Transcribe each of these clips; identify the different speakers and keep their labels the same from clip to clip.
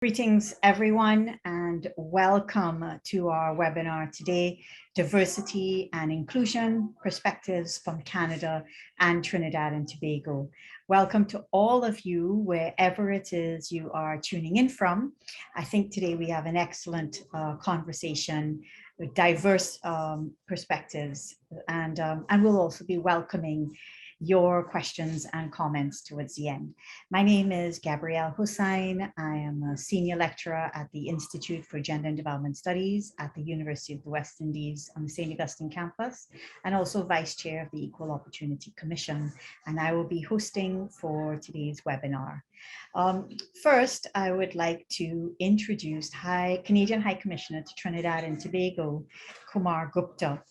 Speaker 1: Greetings, everyone, and welcome to our webinar today, Diversity and Inclusion, Perspectives from Canada and Trinidad and Tobago. Welcome to all of you, wherever it is you are tuning in from. I think today we have an excellent conversation with diverse perspectives, and we'll also be welcoming your questions and comments towards the end. My name is Gabrielle Hussain. I am a senior lecturer at the Institute for Gender and Development Studies at the University of the West Indies on the St. Augustine campus, and also vice chair of the Equal Opportunity Commission. And I will be hosting for today's webinar. First, I would like to introduce Canadian High Commissioner to Trinidad and Tobago, Kumar Gupta.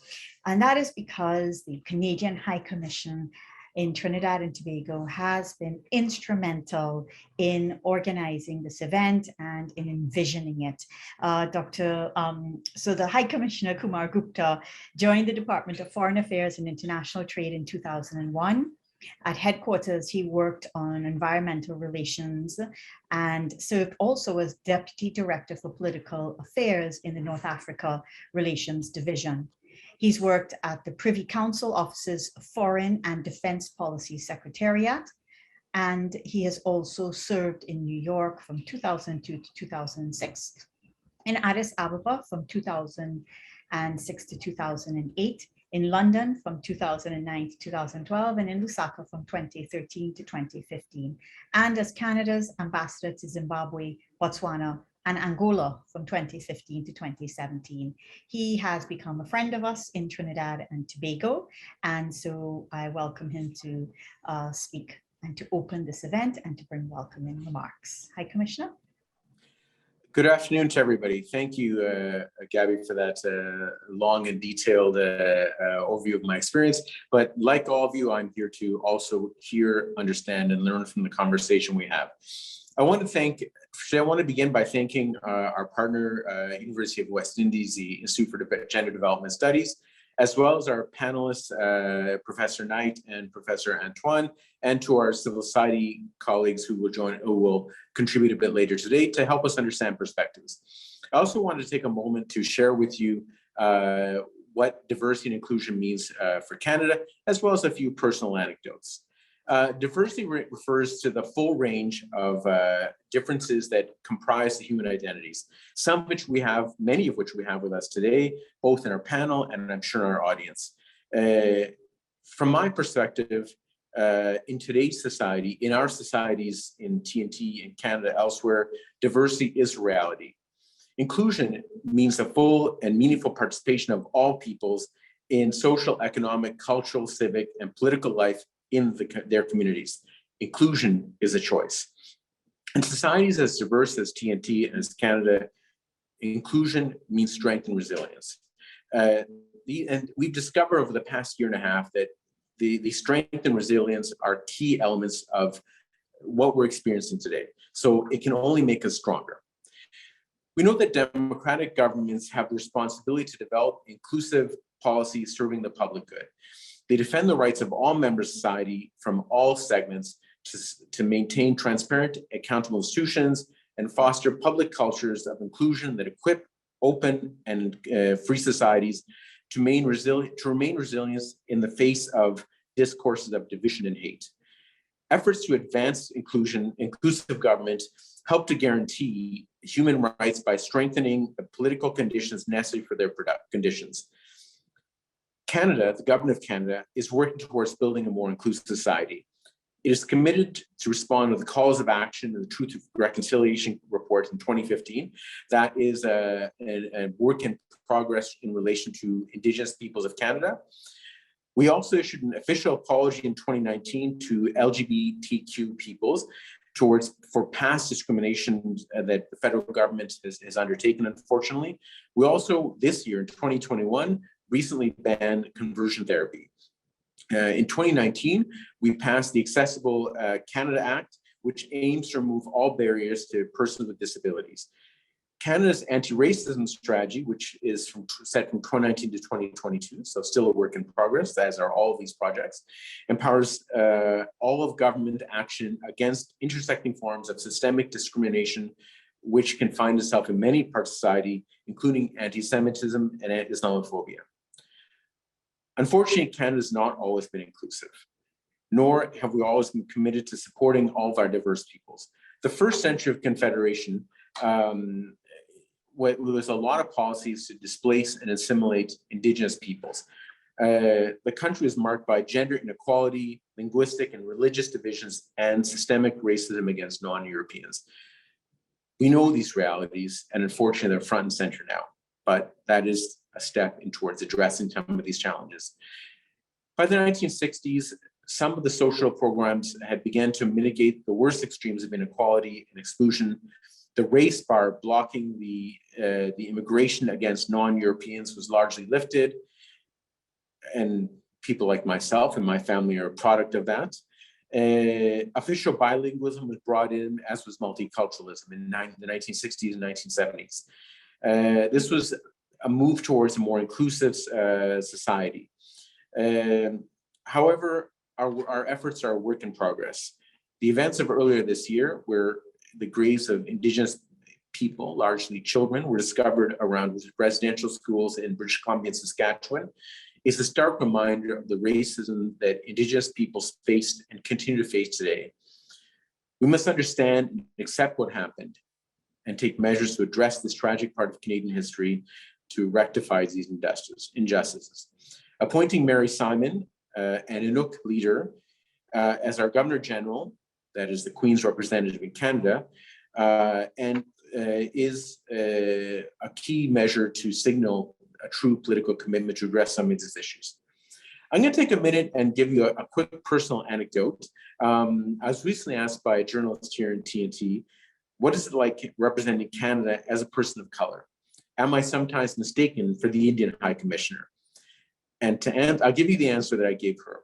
Speaker 1: And that is because the Canadian High Commission in Trinidad and Tobago has been instrumental in organizing this event and in envisioning it. So the High Commissioner Kumar Gupta joined the Department of Foreign Affairs and International Trade in 2001. At headquarters, he worked on environmental relations and served also as Deputy Director for Political Affairs in the North Africa Relations Division. He's worked at the Privy Council Office's Foreign and Defense Policy Secretariat, and he has also served in New York from 2002 to 2006, in Addis Ababa from 2006 to 2008, in London from 2009 to 2012, and in Lusaka from 2013 to 2015, and as Canada's ambassador to Zimbabwe, Botswana, and Angola from 2015 to 2017. He has become a friend of us in Trinidad and Tobago, and so I welcome him to speak and to open this event and to bring welcoming remarks. High Commissioner.
Speaker 2: Good afternoon to everybody. Thank you, Gabby, for that long and detailed overview of my experience. But like all of you, I'm here to also hear, understand, and learn from the conversation we have. I want to begin by thanking our partner, University of West Indies, the Institute for Gender Development Studies, as well as our panelists, Professor Knight and Professor Antoine, and to our civil society colleagues who will contribute a bit later today to help us understand perspectives. I also wanted to take a moment to share with you what diversity and inclusion means for Canada, as well as a few personal anecdotes. Diversity refers to the full range of differences that comprise the human identities, many of which we have with us today, both in our panel and I'm sure in our audience. From my perspective, in today's society, in our societies in TNT, in Canada, elsewhere, diversity is a reality. Inclusion means the full and meaningful participation of all peoples in social, economic, cultural, civic, and political life in their communities. Inclusion is a choice. In societies as diverse as TNT, as Canada, inclusion means strength and resilience. And we've discovered over the past year and a half that the strength and resilience are key elements of what we're experiencing today. So it can only make us stronger. We know that democratic governments have the responsibility to develop inclusive policies serving the public good. They defend the rights of all members of society from all segments to maintain transparent, accountable institutions and foster public cultures of inclusion that equip open and free societies to remain resilient in the face of discourses of division and hate. Efforts to advance inclusive government help to guarantee human rights by strengthening the political conditions necessary for their conditions. Canada, the government of Canada, is working towards building a more inclusive society. It is committed to respond to the calls of action in the Truth and Reconciliation report in 2015. That is a work in progress in relation to Indigenous peoples of Canada. We also issued an official apology in 2019 to LGBTQ peoples for past discrimination that the federal government has undertaken, unfortunately. We also, this year in 2021, recently banned conversion therapy. In 2019, we passed the Accessible Canada Act, which aims to remove all barriers to persons with disabilities. Canada's anti-racism strategy, which is set from 2019 to 2022, so still a work in progress, as are all of these projects, empowers all of government action against intersecting forms of systemic discrimination which can find itself in many parts of society, including anti-Semitism and Islamophobia. Unfortunately, Canada has not always been inclusive, nor have we always been committed to supporting all of our diverse peoples. The first century of Confederation was a lot of policies to displace and assimilate Indigenous peoples. The country is marked by gender inequality, linguistic and religious divisions, and systemic racism against non-Europeans. We know these realities, and unfortunately, they're front and center now, but that is a step in towards addressing some of these challenges. By the 1960s, some of the social programs had begun to mitigate the worst extremes of inequality and exclusion. The race bar blocking the immigration against non-Europeans was largely lifted, and people like myself and my family are a product of that. Official bilingualism was brought in, as was multiculturalism in the 1960s and 1970s. This was a move towards a more inclusive society. However, our efforts are a work in progress. The events of earlier this year, where the graves of Indigenous people, largely children, were discovered around residential schools in British Columbia and Saskatchewan, is a stark reminder of the racism that Indigenous peoples faced and continue to face today. We must understand and accept what happened and take measures to address this tragic part of Canadian history to rectify these injustices. Appointing Mary Simon, an Inuk leader, as our Governor General, that is the Queen's representative in Canada, is a key measure to signal a true political commitment to address some of these issues. I'm going to take a minute and give you a quick personal anecdote. I was recently asked by a journalist here in TNT, what is it like representing Canada as a person of color? Am I sometimes mistaken for the Indian High Commissioner? And I'll give you the answer that I gave her.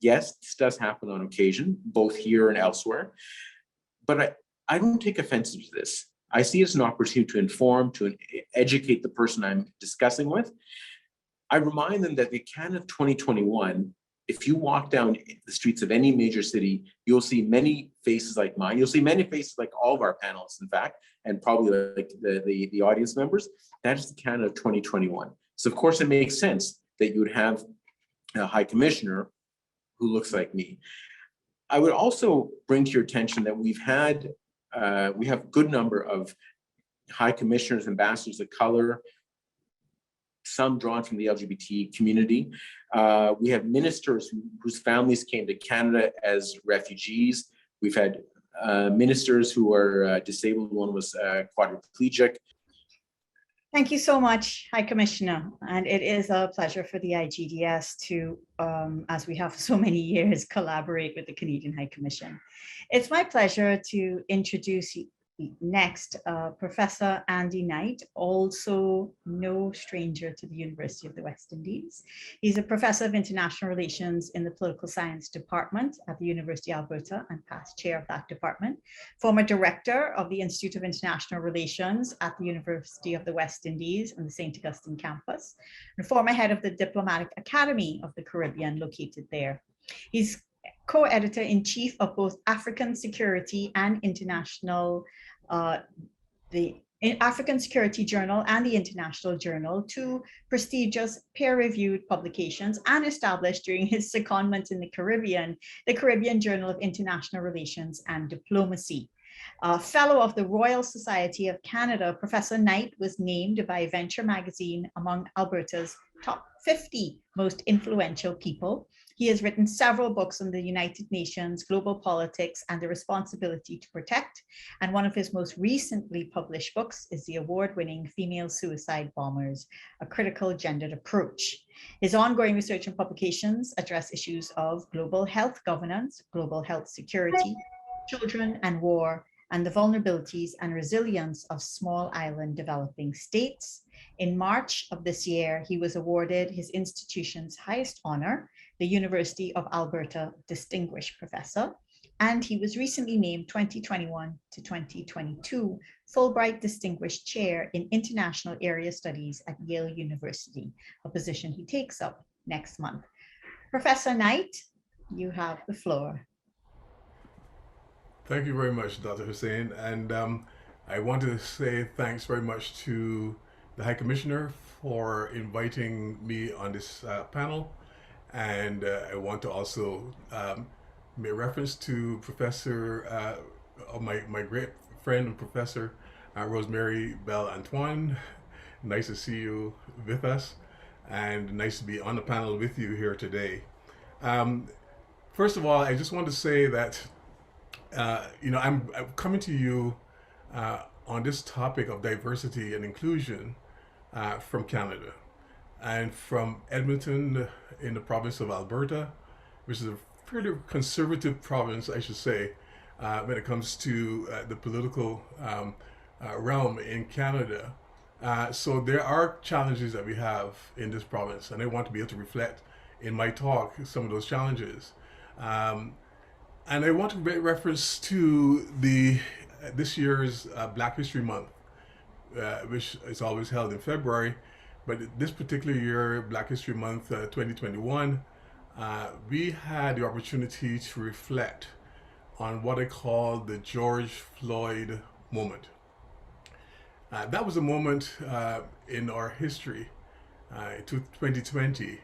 Speaker 2: Yes, this does happen on occasion, both here and elsewhere, but I don't take offense to this. I see it as an opportunity to inform, to educate the person I'm discussing with. I remind them that the Canada of 2021, if you walk down the streets of any major city, you'll see many faces like mine. You'll see many faces like all of our panelists, in fact, and probably like the audience members. That is the Canada of 2021. So of course it makes sense that you would have a High Commissioner who looks like me. I would also bring to your attention that we have a good number of High Commissioners, ambassadors of color, some drawn from the LGBT community. We have ministers whose families came to Canada as refugees. We've had ministers who are disabled. One was quadriplegic.
Speaker 1: Thank you so much, High Commissioner. And it is a pleasure for the IGDS to, as we have for so many years, collaborate with the Canadian High Commission. It's my pleasure to introduce next, Professor Andy Knight, also no stranger to the University of the West Indies. He's a professor of international relations in the political science department at the University of Alberta and past chair of that department, former director of the Institute of International Relations at the University of the West Indies and the St. Augustine campus, and former head of the Diplomatic Academy of the Caribbean located there. He's co-editor-in-chief of both African Security and International, the African Security Journal and the International Journal, two prestigious peer-reviewed publications, and established during his secondment in the Caribbean Journal of International Relations and Diplomacy. Fellow of the Royal Society of Canada, Professor Knight was named by Venture magazine among Alberta's top 50 most influential people. He has written several books on the United Nations, global politics, and the responsibility to protect. And one of his most recently published books is the award-winning Female Suicide Bombers, A Critical Gendered Approach. His ongoing research and publications address issues of global health governance, global health security, children and war, and the vulnerabilities and resilience of small island developing states. In March of this year, he was awarded his institution's highest honor, the University of Alberta Distinguished Professor, and he was recently named 2021 to 2022 Fulbright Distinguished Chair in International Area Studies at Yale University, a position he takes up next month. Professor Knight, you have the floor.
Speaker 3: Thank you very much, Dr. Hussein. And I want to say thanks very much to the High Commissioner for inviting me on this panel. And I want to also make reference to Professor, my great friend and professor, Rosemary Bell Antoine. Nice to see you with us, and nice to be on the panel with you here today. Um, First of all, I just want to say that I'm coming to you on this topic of diversity and inclusion from Canada and from Edmonton in the province of Alberta, which is a fairly conservative province, I should say, when it comes to the political realm in Canada. So there are challenges that we have in this province, and I want to be able to reflect in my talk some of those challenges. Um, and I want to make reference to this year's Black History Month, which is always held in February. But this particular year, Black History Month 2021, we had the opportunity to reflect on what I call the George Floyd moment. That was a moment in our history, 2020,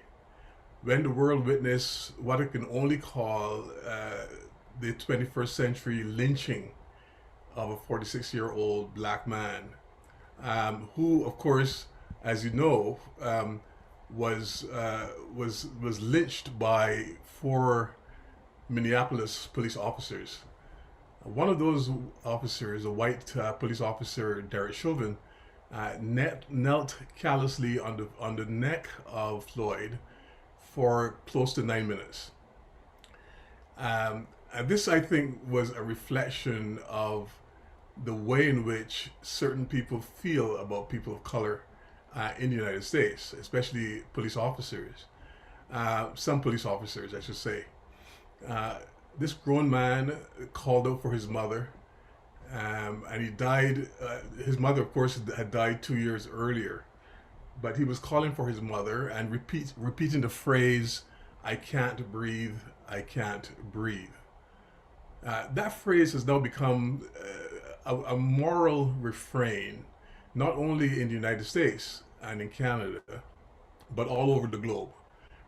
Speaker 3: when the world witnessed what I can only call the 21st century lynching of a 46-year-old black man, who, of course, as you know, was lynched by 4 Minneapolis police officers. One of those officers, a white police officer, Derek Chauvin, knelt callously on the neck of Floyd for close to 9 minutes. And this, I think, was a reflection of the way in which certain people feel about people of color in the United States, especially police officers. Some police officers, I should say. This grown man called out for his mother, and he died. His mother, of course, had died 2 years earlier, but he was calling for his mother and repeating the phrase, "I can't breathe, I can't breathe." That phrase has now become a moral refrain, not only in the United States and in Canada, but all over the globe,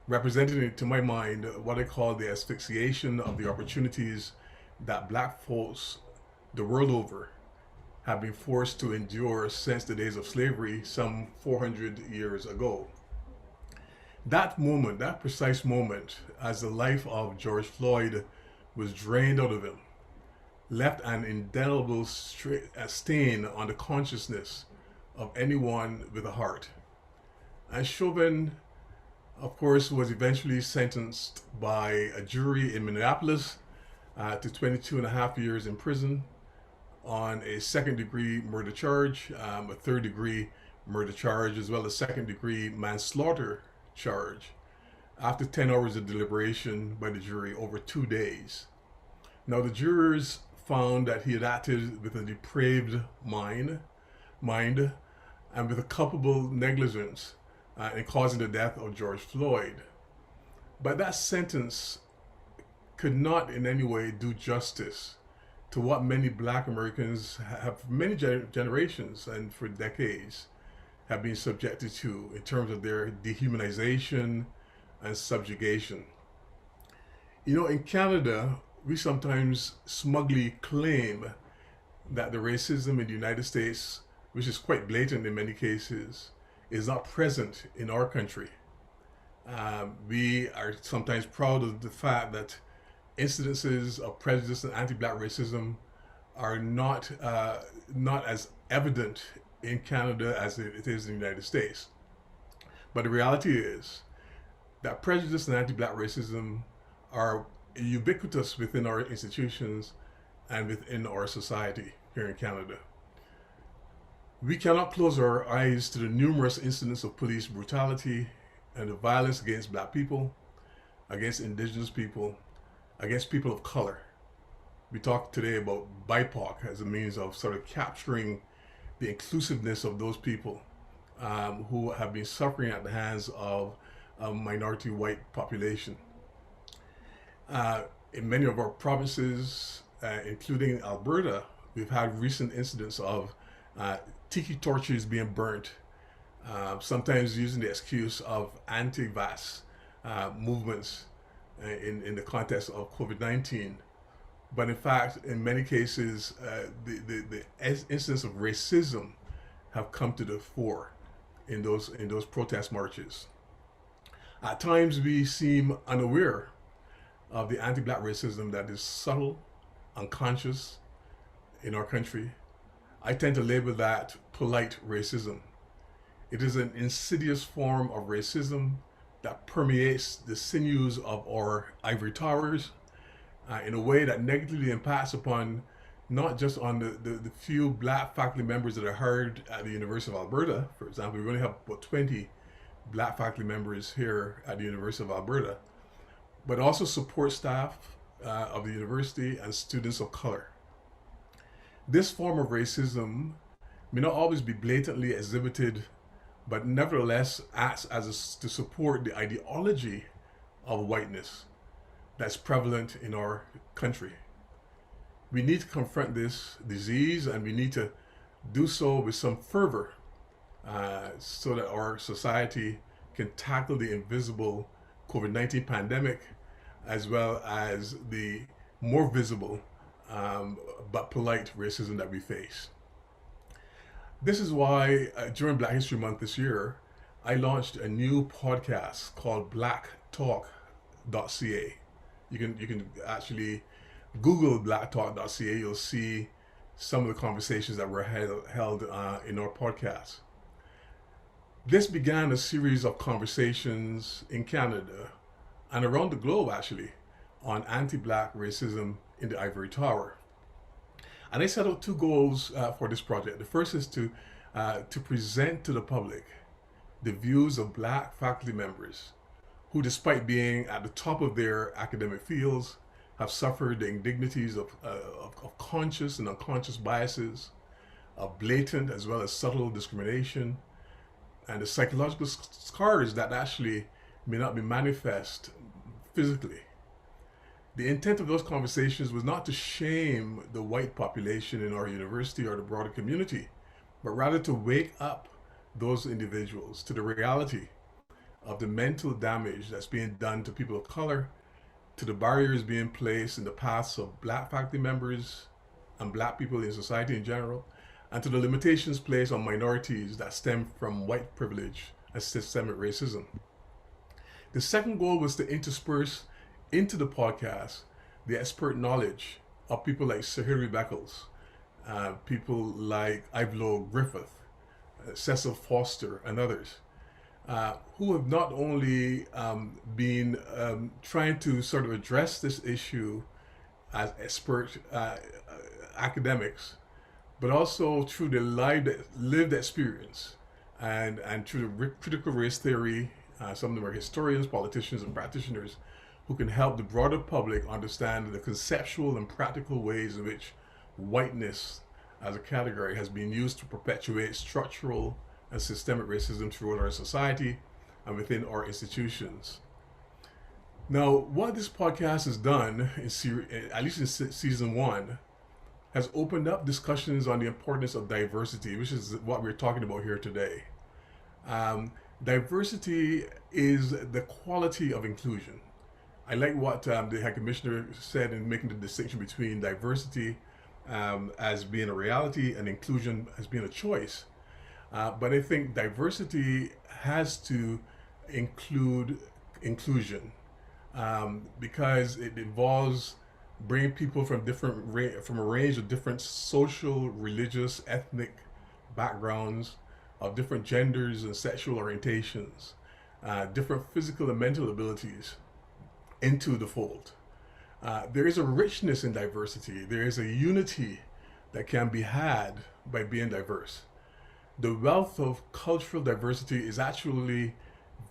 Speaker 3: representing, to my mind, what I call the asphyxiation of the opportunities that black folks the world over have been forced to endure since the days of slavery some 400 years ago. That moment, that precise moment, as the life of George Floyd was drained out of him, left an indelible stain on the consciousness of anyone with a heart. And Chauvin, of course, was eventually sentenced by a jury in Minneapolis to 22 and a half years in prison on a second-degree murder charge, a third-degree murder charge, as well as second-degree manslaughter charge, after 10 hours of deliberation by the jury over 2 days. Now, the jurors found that he had acted with a depraved mind, and with a culpable negligence in causing the death of George Floyd. But that sentence could not in any way do justice to what many black Americans have for many generations and for decades have been subjected to in terms of their dehumanization and subjugation. In Canada, we sometimes smugly claim that the racism in the United States, which is quite blatant in many cases, is not present in our country. We are sometimes proud of the fact that incidences of prejudice and anti-black racism are not as evident in Canada as it is in the United States. But the reality is that prejudice and anti-black racism are ubiquitous within our institutions and within our society here in Canada. We cannot close our eyes to the numerous incidents of police brutality and the violence against black people, against indigenous people, against people of color. We talked today about BIPOC as a means of sort of capturing the inclusiveness of those people who have been suffering at the hands of a minority white population. In many of our provinces, including Alberta, We've had recent incidents of tiki torches being burnt, sometimes using the excuse of anti-vax movements in the context of COVID-19. But in fact, in many cases, the incidents of racism have come to the fore in those protest marches. At times, we seem unaware of the anti-Black racism that is subtle, unconscious in our country. I tend to label that polite racism. It is an insidious form of racism that permeates the sinews of our ivory towers in a way that negatively impacts upon not just on the few Black faculty members that are hired at the University of Alberta. For example, we only have about 20 Black faculty members here at the University of Alberta, but also support staff of the university and students of color. This form of racism may not always be blatantly exhibited, but nevertheless acts to support the ideology of whiteness that's prevalent in our country. We need to confront this disease, and we need to do so with some fervor so that our society can tackle the invisible COVID-19 pandemic, as well as the more visible but polite racism that we face. This is why during Black History Month this year, I launched a new podcast called blacktalk.ca. You can actually Google blacktalk.ca. You'll see some of the conversations that were held in our podcast. This began a series of conversations in Canada and around the globe, actually, on anti-Black racism in the Ivory Tower. And I set out two goals for this project. The first is to present to the public the views of Black faculty members who, despite being at the top of their academic fields, have suffered the indignities of conscious and unconscious biases, of blatant as well as subtle discrimination, and the psychological scars that actually may not be manifest physically. The intent of those conversations was not to shame the white population in our university or the broader community, but rather to wake up those individuals to the reality of the mental damage that's being done to people of color, to the barriers being placed in the paths of Black faculty members and Black people in society in general, and to the limitations placed on minorities that stem from white privilege and systemic racism. The second goal was to intersperse into the podcast the expert knowledge of people like Sir Hilary Beckles, people like Ivlo Griffith, Cecil Foster, and others, who have not only been trying to sort of address this issue as expert academics, but also through their lived experience and through the critical race theory. Some of them are historians, politicians, and practitioners who can help the broader public understand the conceptual and practical ways in which whiteness as a category has been used to perpetuate structural and systemic racism throughout our society and within our institutions. Now, what this podcast has done, at least in season 1, has opened up discussions on the importance of diversity, which is what we're talking about here today. Diversity is the quality of inclusion. I like what the High Commissioner said in making the distinction between diversity as being a reality and inclusion as being a choice. But I think diversity has to include inclusion because it involves bringing people from a range of different social, religious, ethnic backgrounds, of different genders and sexual orientations, different physical and mental abilities into the fold. There is a richness in diversity. There is a unity that can be had by being diverse. The wealth of cultural diversity is actually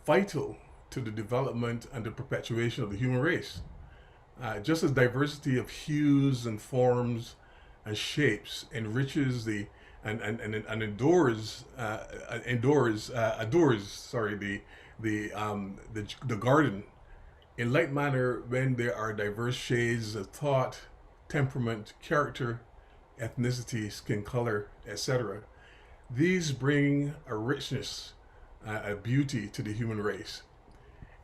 Speaker 3: vital to the development and the perpetuation of the human race. Just as diversity of hues and forms and shapes enriches the adores the garden. In like manner, when there are diverse shades of thought, temperament, character, ethnicity, skin color, etc. These bring a richness, a beauty to the human race.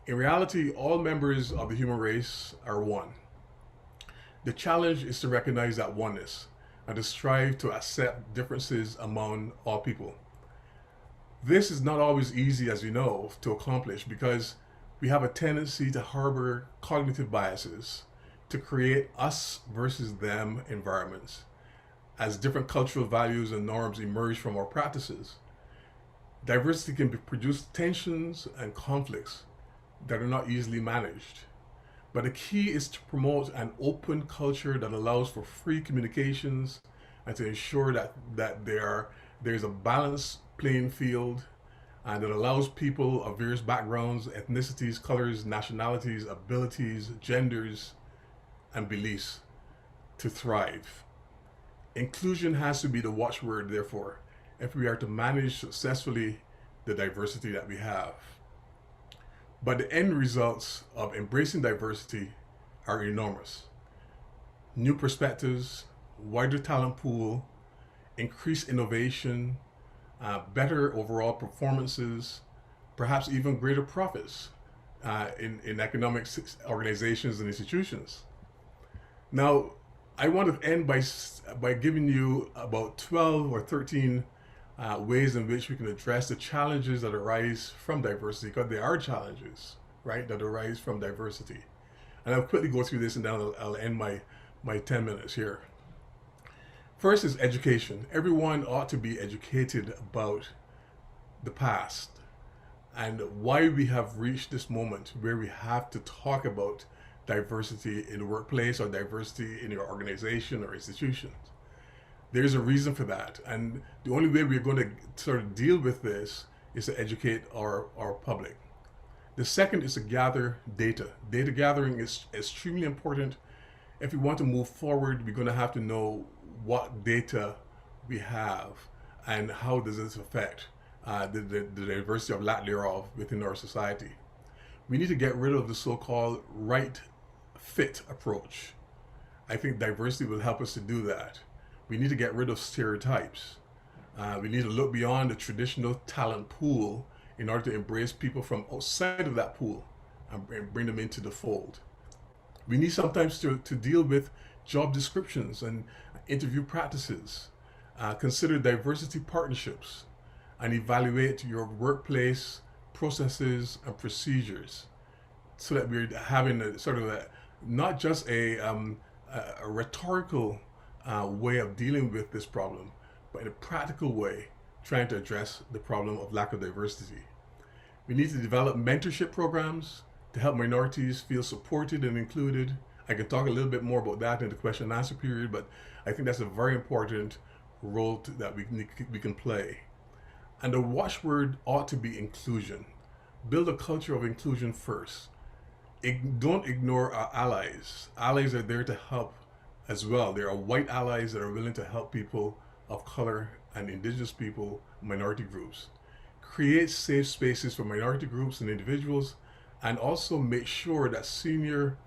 Speaker 3: In reality, all members of the human race are one. The challenge is to recognize that oneness and to strive to accept differences among all people. This is not always easy, as you know, to accomplish because we have a tendency to harbor cognitive biases to create us versus them environments as different cultural values and norms emerge from our practices. Diversity can produce tensions and conflicts that are not easily managed. But the key is to promote an open culture that allows for free communications and to ensure that there's a balanced playing field and that allows people of various backgrounds, ethnicities, colors, nationalities, abilities, genders, and beliefs to thrive. Inclusion has to be the watchword, therefore, if we are to manage successfully the diversity that we have. But the end results of embracing diversity are enormous. New perspectives, wider talent pool, increased innovation, better overall performances, perhaps even greater profits in economic organizations and institutions. Now, I want to end by giving you about 12 or 13 ways in which we can address the challenges that arise from diversity, because there are challenges, right, that arise from diversity. And I'll quickly go through this and then I'll end my 10 minutes here. First is education. Everyone ought to be educated about the past and why we have reached this moment where we have to talk about diversity in the workplace or diversity in your organization or institutions. There's a reason for that. And the only way we're going to sort of deal with this is to educate our public. The second is to gather data. Data gathering is extremely important. If we want to move forward, we're going to have to know what data we have and how does this affect the diversity of lack thereof within our society. We need to get rid of the so-called right fit approach. I think diversity will help us to do that. We need to get rid of stereotypes. We need to look beyond the traditional talent pool in order to embrace people from outside of that pool and bring them into the fold. We need sometimes to deal with job descriptions and interview practices. Consider diversity partnerships and evaluate your workplace processes and procedures so that we're having a sort of not just a rhetorical way of dealing with this problem, but in a practical way, trying to address the problem of lack of diversity. We need to develop mentorship programs to help minorities feel supported and included. I can talk a little bit more about that in the question and answer period, but I think that's a very important role that we can play. And the watchword ought to be inclusion. Build a culture of inclusion first. Don't ignore our allies. Allies are there to help as well. There are white allies that are willing to help people of color and indigenous people, minority groups. Create safe spaces for minority groups and individuals, and also make sure that senior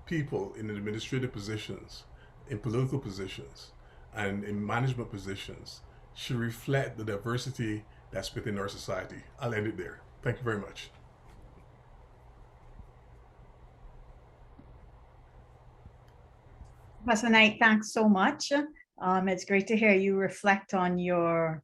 Speaker 3: people in administrative positions, in political positions, and in management positions should reflect the diversity that's within our society. I'll end it there. Thank you very much.
Speaker 1: Professor Knight, thanks so much. It's great to hear you reflect on your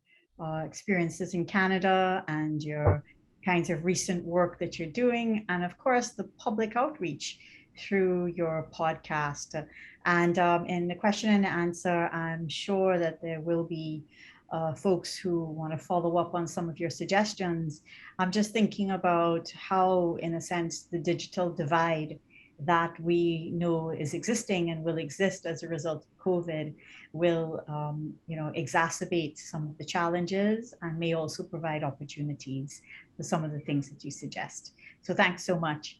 Speaker 1: experiences in Canada and your kinds of recent work that you're doing, and of course, the public outreach through your podcast. And in the question and answer, I'm sure that there will be folks who want to follow up on some of your suggestions. I'm just thinking about how, in a sense, the digital divide that we know is existing and will exist as a result of COVID will exacerbate some of the challenges and may also provide opportunities for some of the things that you suggest. So thanks so much.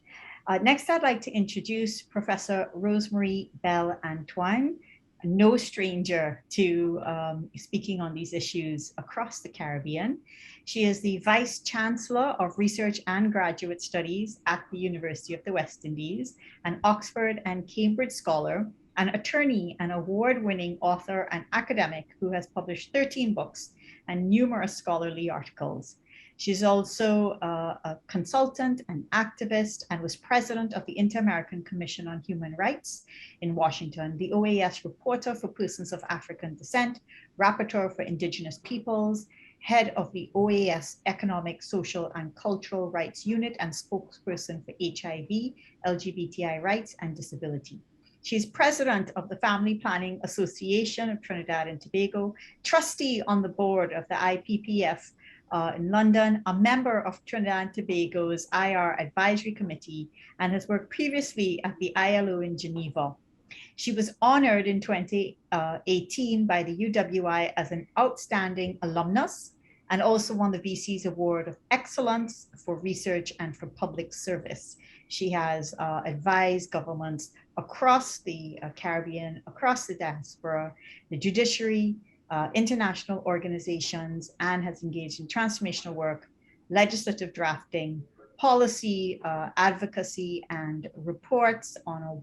Speaker 1: Next, I'd like to introduce Professor Rosemary Bell-Antoine, no stranger to speaking on these issues across the Caribbean. She is the Vice Chancellor of Research and Graduate Studies at the University of the West Indies, an Oxford and Cambridge Scholar, an attorney, an award-winning author and academic who has published 13 books and numerous scholarly articles. She's also a consultant and activist and was president of the Inter-American Commission on Human Rights in Washington, the OAS reporter for persons of African descent, rapporteur for indigenous peoples, head of the OAS Economic, Social, and Cultural Rights Unit, and spokesperson for HIV, LGBTI rights, and disability. She's president of the Family Planning Association of Trinidad and Tobago, trustee on the board of the IPPF in London, a member of Trinidad and Tobago's IR Advisory Committee, and has worked previously at the ILO in Geneva. She was honored in 2018 by the UWI as an outstanding alumnus and also won the VC's Award of Excellence for Research and for Public Service. She has advised governments across the Caribbean, across the diaspora, the judiciary, international organizations, and has engaged in transformational work, legislative drafting, policy advocacy, and reports on a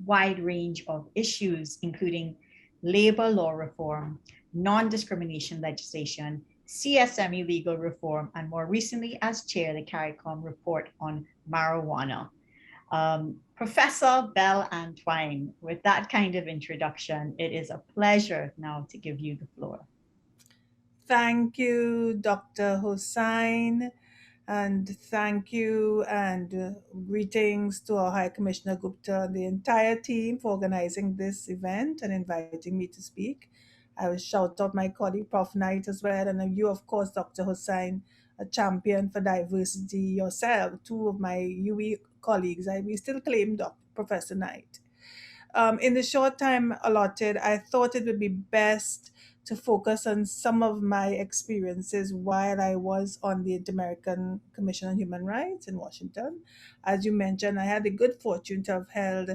Speaker 1: wide range of issues, including labor law reform, non-discrimination legislation, CSME legal reform, and more recently as chair, the CARICOM report on marijuana. Professor Belle Antoine, with that kind of introduction, it is a pleasure now to give you the floor.
Speaker 4: Thank you, Dr. Hossain, and thank you and greetings to our High Commissioner Gupta and the entire team for organizing this event and inviting me to speak. I will shout out my colleague Prof. Knight as well, and you, of course, Dr. Hossain, a champion for diversity yourself, two of my UE colleagues. We still claim Professor Knight. In the short time allotted, I thought it would be best to focus on some of my experiences while I was on the Inter-American Commission on Human Rights in Washington. As you mentioned, I had the good fortune to have held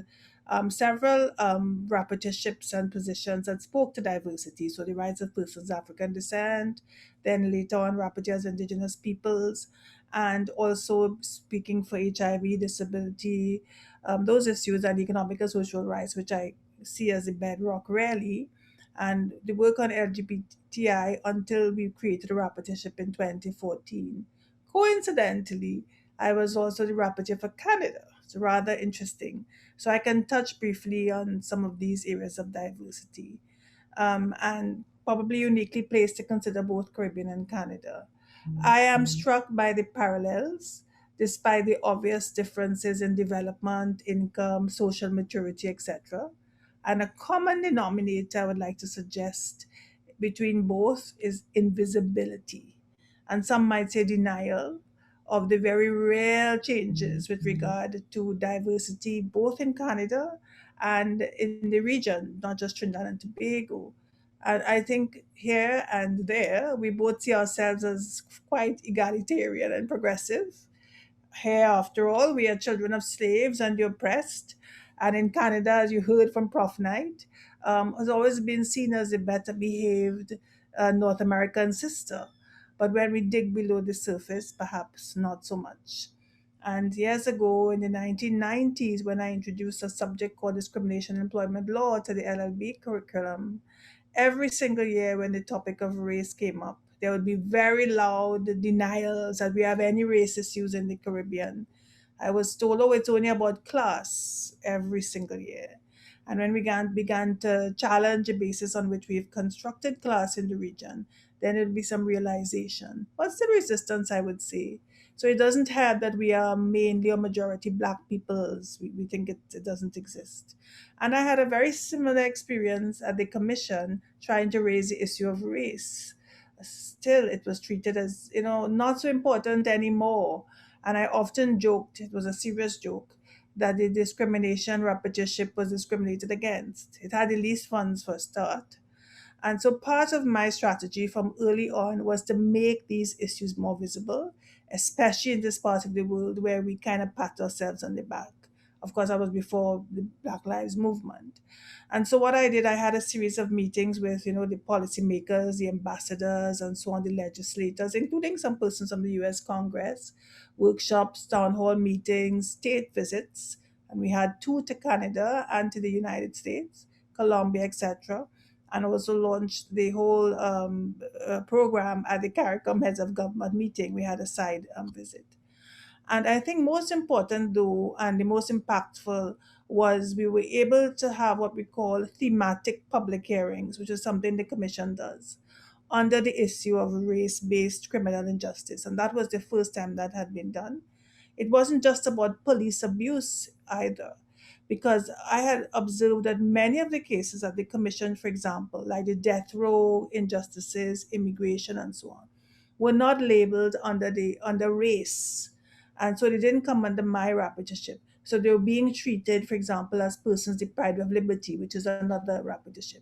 Speaker 4: several rapporteurships and positions that spoke to diversity, so the rights of persons of African descent, then later on rapporteurs of indigenous peoples, and also speaking for HIV, disability, those issues, and economic and social rights, which I see as the bedrock really, and the work on LGBTI until we created a rapporteurship in 2014. Coincidentally, I was also the rapporteur for Canada. It's rather interesting. So I can touch briefly on some of these areas of diversity, and probably uniquely placed to consider both Caribbean and Canada. I am struck by the parallels, despite the obvious differences in development, income, social maturity, etc. And a common denominator I would like to suggest between both is invisibility, and some might say denial of the very real changes with regard to diversity, both in Canada and in the region, not just Trinidad and Tobago. And I think here and there, we both see ourselves as quite egalitarian and progressive. Here, after all, we are children of slaves and the oppressed. And in Canada, as you heard from Prof. Knight, has always been seen as a better behaved North American sister. But when we dig below the surface, perhaps not so much. And years ago, in the 1990s, when I introduced a subject called discrimination in employment law to the LLB curriculum, every single year when the topic of race came up, there would be very loud denials that we have any race issues in the Caribbean. I was told, oh, it's only about class every single year. And when we began to challenge the basis on which we've constructed class in the region, then it would be some realization. What's the resistance, I would say? So it doesn't help that we are mainly a majority Black peoples. We think it doesn't exist. And I had a very similar experience at the commission trying to raise the issue of race. Still, it was treated as, not so important anymore. And I often joked, it was a serious joke, that the discrimination rapporteurship was discriminated against. It had the least funds for a start. And so part of my strategy from early on was to make these issues more visible, especially in this part of the world where we kind of pat ourselves on the back. Of course, I was before the Black Lives Movement. And so what I did, I had a series of meetings with, the policymakers, the ambassadors, and so on, the legislators, including some persons from the US Congress, workshops, town hall meetings, state visits, And we had two to Canada and to the United States, Colombia, etc. And also launched the whole program at the CARICOM Heads of Government meeting. We had a side visit. And I think most important though, and the most impactful, was we were able to have what we call thematic public hearings, which is something the Commission does, under the issue of race-based criminal injustice. And that was the first time that had been done. It wasn't just about police abuse either, because I had observed that many of the cases at the Commission, for example, like the death row injustices, immigration, and so on, were not labeled under race, and so they didn't come under my rapporteurship. So they were being treated, for example, as persons deprived of liberty, which is another rapporteurship.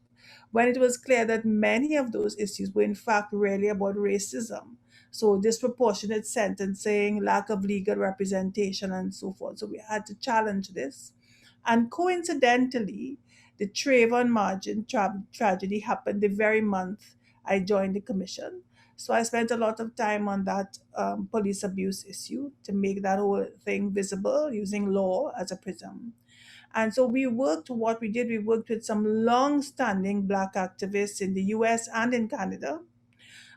Speaker 4: When it was clear that many of those issues were in fact really about racism, so disproportionate sentencing, lack of legal representation, and so forth. So we had to challenge this. And coincidentally, the Trayvon Margin tragedy happened the very month I joined the commission. So I spent a lot of time on that police abuse issue to make that whole thing visible using law as a prism. And so we worked with some long-standing Black activists in the US and in Canada.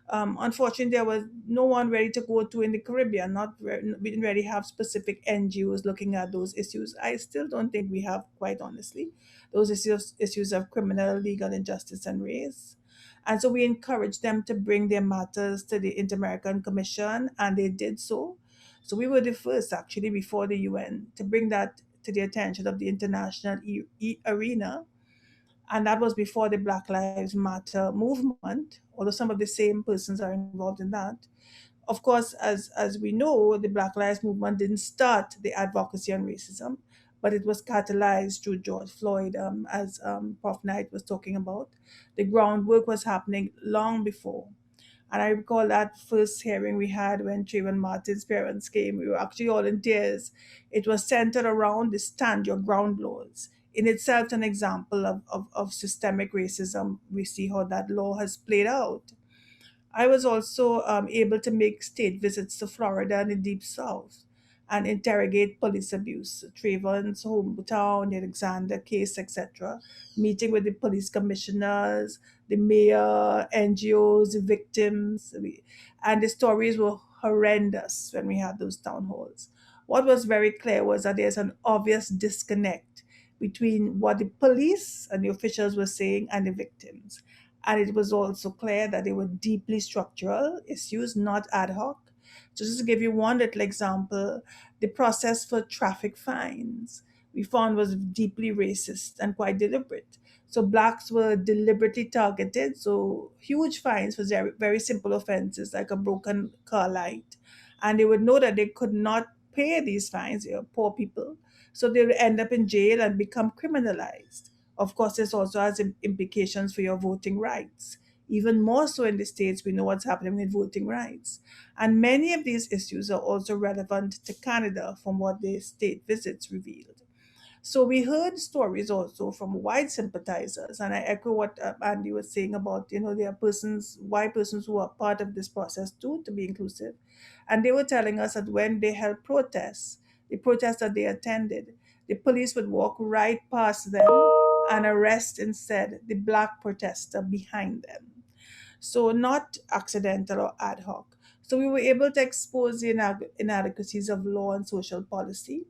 Speaker 4: Unfortunately, there was no one ready to go to in the Caribbean. We didn't really have specific NGOs looking at those issues. I still don't think we have, quite honestly, those issues of criminal, legal injustice, and race. And so we encouraged them to bring their matters to the Inter-American Commission, and they did so. So we were the first, actually, before the UN, to bring that to the attention of the international arena, and that was before the Black Lives Matter movement, although some of the same persons are involved in that. Of course, as we know, the Black Lives Movement didn't start the advocacy on racism, but it was catalyzed through George Floyd, as Prof. Knight was talking about. The groundwork was happening long before. And I recall that first hearing we had when Trayvon Martin's parents came. We were actually all in tears. It was centered around the stand your ground laws. In itself, an example of systemic racism. We see how that law has played out. I was also able to make state visits to Florida and the Deep South and interrogate police abuse, Trayvon's hometown, the Alexander case, etc., meeting with the police commissioners, the mayor, NGOs, the victims. And the stories were horrendous when we had those town halls. What was very clear was that there's an obvious disconnect between what the police and the officials were saying and the victims. And it was also clear that they were deeply structural issues, not ad hoc. So just to give you one little example, the process for traffic fines we found was deeply racist and quite deliberate. So blacks were deliberately targeted, so huge fines for very, very simple offenses like a broken car light. And they would know that they could not pay these fines, poor people. So they would end up in jail and become criminalized. Of course, this also has implications for your voting rights. Even more so in the States, we know what's happening with voting rights. And many of these issues are also relevant to Canada from what the state visits revealed. So we heard stories also from white sympathizers, and I echo what Andy was saying about, there are white persons who are part of this process too, to be inclusive. And they were telling us that when they held protests, the protests that they attended, the police would walk right past them and arrest instead the black protester behind them. So not accidental or ad hoc. So we were able to expose the inadequacies of law and social policy.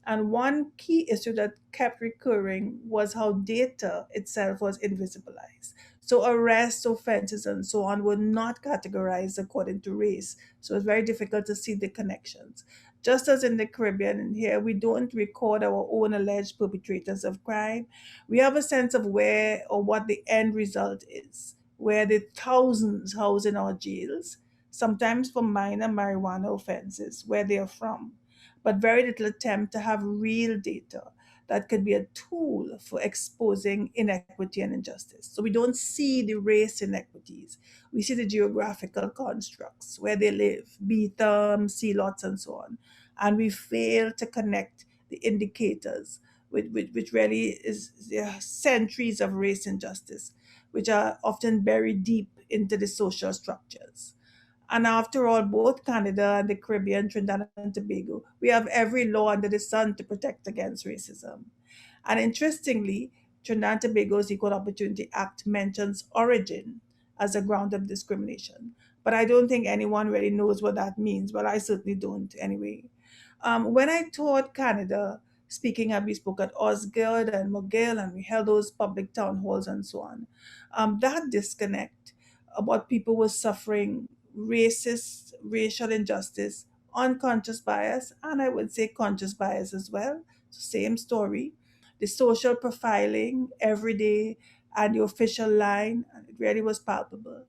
Speaker 4: And one key issue that kept recurring was how data itself was invisibilized. So arrests, offenses, and so on were not categorized according to race. So it's very difficult to see the connections. Just as in the Caribbean and here, we don't record our own alleged perpetrators of crime. We have a sense of where or what the end result is, where the thousands housed in our jails, sometimes for minor marijuana offenses, where they are from, but very little attempt to have real data that could be a tool for exposing inequity and injustice. So we don't see the race inequities. We see the geographical constructs, where they live, B-terms, C-lots, and so on. And we fail to connect the indicators, which really is centuries of race injustice, which are often buried deep into the social structures. And after all, both Canada and the Caribbean, Trinidad and Tobago, we have every law under the sun to protect against racism. And interestingly, Trinidad and Tobago's Equal Opportunity Act mentions origin as a ground of discrimination. But I don't think anyone really knows what that means, but I certainly don't anyway. When I toured Canada, speaking we spoke at Osgood and McGill, and we held those public town halls and so on. That disconnect about people were suffering racist, racial injustice, unconscious bias, and I would say conscious bias as well. So same story. The social profiling every day and the official line, it really was palpable.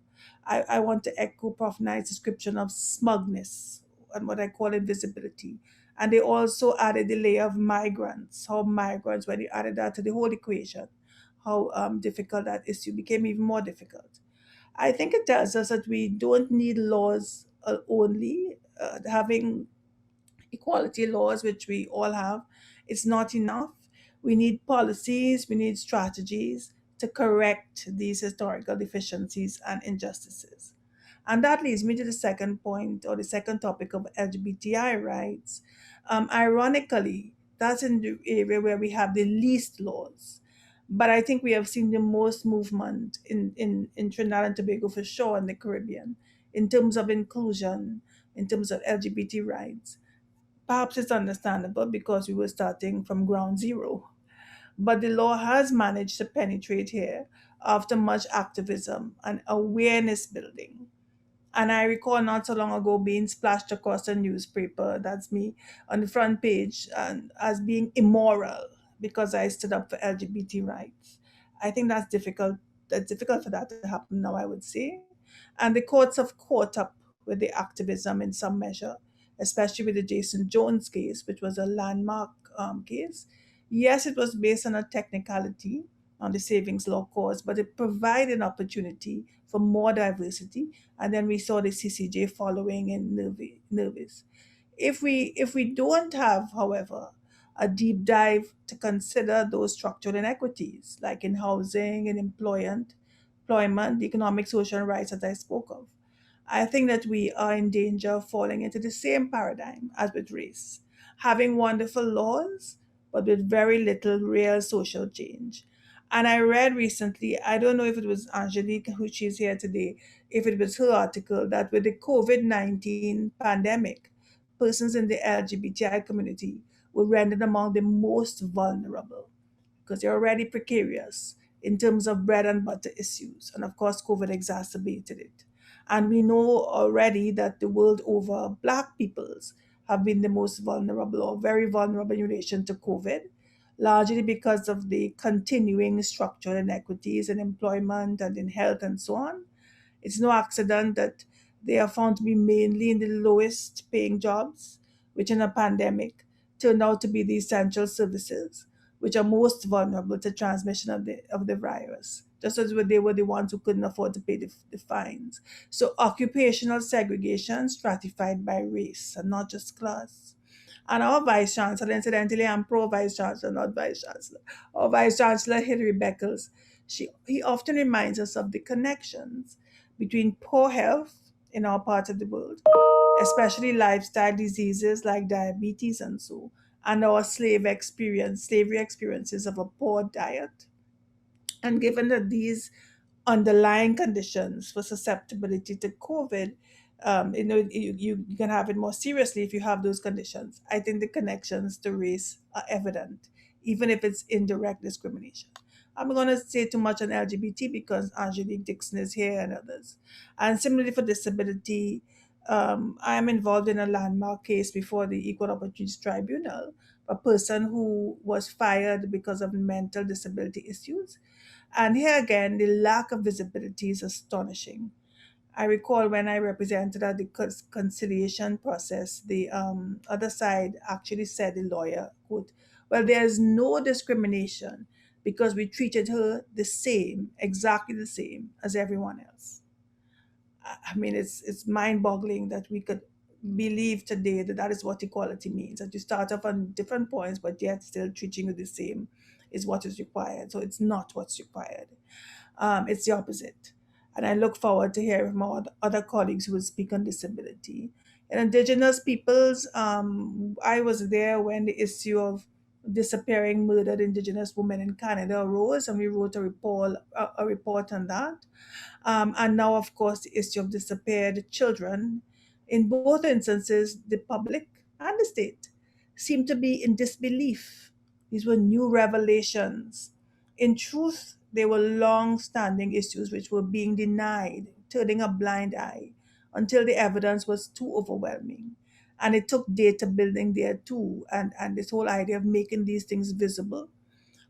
Speaker 4: I want to echo Prof. Knight's description of smugness and what I call invisibility. And they also added the layer of migrants, how migrants, when you added that to the whole equation, how difficult that issue became even more difficult. I think it tells us that we don't need laws only. Having equality laws, which we all have, it's not enough. We need policies, we need strategies to correct these historical deficiencies and injustices. And that leads me to the second point or the second topic of LGBTI rights. Ironically, that's in the area where we have the least laws. But I think we have seen the most movement in Trinidad and Tobago for sure in the Caribbean in terms of inclusion, in terms of LGBT rights. Perhaps it's understandable because we were starting from ground zero. But the law has managed to penetrate here after much activism and awareness building. And I recall not so long ago being splashed across a newspaper, that's me, on the front page, and as being immoral because I stood up for LGBT rights. I think that's difficult. That's difficult for that to happen now, I would say. And the courts have caught up with the activism in some measure, especially with the Jason Jones case, which was a landmark case. Yes, it was based on a technicality on the savings law cause, but it provided an opportunity for more diversity. And then we saw the CCJ following in Nervis. If we don't have, however, a deep dive to consider those structural inequities, like in housing and employment, economic, social rights that I spoke of, I think that we are in danger of falling into the same paradigm as with race, having wonderful laws, but with very little real social change. And I read recently, I don't know if it was Angelique, who she's here today, if it was her article, that with the COVID-19 pandemic, persons in the LGBTI community were rendered among the most vulnerable because they're already precarious in terms of bread and butter issues. And of course, COVID exacerbated it. And we know already that the world over, Black peoples have been the most vulnerable or very vulnerable in relation to COVID, largely because of the continuing structural inequities in employment and in health and so on. It's no accident that they are found to be mainly in the lowest paying jobs, which in a pandemic turned out to be the essential services, which are most vulnerable to transmission of the virus, just as they were the ones who couldn't afford to pay the fines. So occupational segregation stratified by race and not just class. And our vice chancellor, incidentally, I'm pro vice chancellor, not vice chancellor. Our vice chancellor, Hilary Beckles, he often reminds us of the connections between poor health in our part of the world, especially lifestyle diseases like diabetes and so, and our slavery experiences of a poor diet. And given that these underlying conditions for susceptibility to COVID, you can have it more seriously if you have those conditions. I think the connections to race are evident, even if it's indirect discrimination. I'm going to say too much on LGBT because Angelique Dixon is here and others. And similarly for disability, I am involved in a landmark case before the Equal Opportunities Tribunal, a person who was fired because of mental disability issues. And here again, the lack of visibility is astonishing. I recall when I represented at the conciliation process, the other side actually said, the lawyer, quote, well, there's no discrimination because we treated her the same, exactly the same as everyone else. I mean, it's mind-boggling that we could believe today that that is what equality means. That you start off on different points, but yet still treating you the same is what is required. So it's not what's required. It's the opposite. And I look forward to hearing from our other colleagues who will speak on disability. In Indigenous peoples, I was there when the issue of disappearing murdered Indigenous women in Canada arose, and we wrote a report on that. And now, of course, the issue of disappeared children. In both instances, the public and the state seem to be in disbelief. These were new revelations. In truth, they were long standing issues which were being denied, turning a blind eye until the evidence was too overwhelming. And it took data building there too, and this whole idea of making these things visible.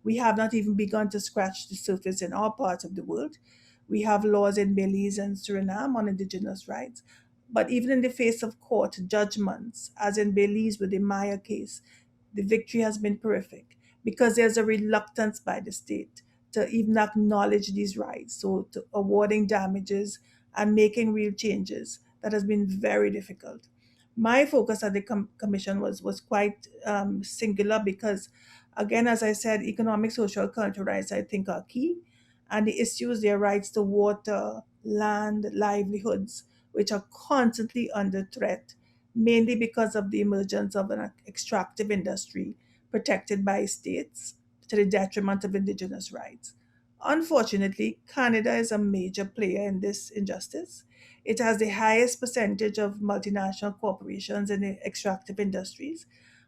Speaker 4: We have not even begun to scratch the surface in our part of the world. We have laws in Belize and Suriname on indigenous rights. But even in the face of court judgments, as in Belize with the Maya case, the victory has been horrific because there's a reluctance by the state to even acknowledge these rights. So, to awarding damages and making real changes, that has been very difficult. My focus at the commission was quite singular because, again, as I said, economic, social, cultural rights I think are key, and the issues, their rights to water, land, livelihoods, which are constantly under threat, mainly because of the emergence of an extractive industry protected by states to the detriment of indigenous rights. Unfortunately, Canada is a major player in this injustice. It has the highest percentage of multinational corporations in the extractive industries,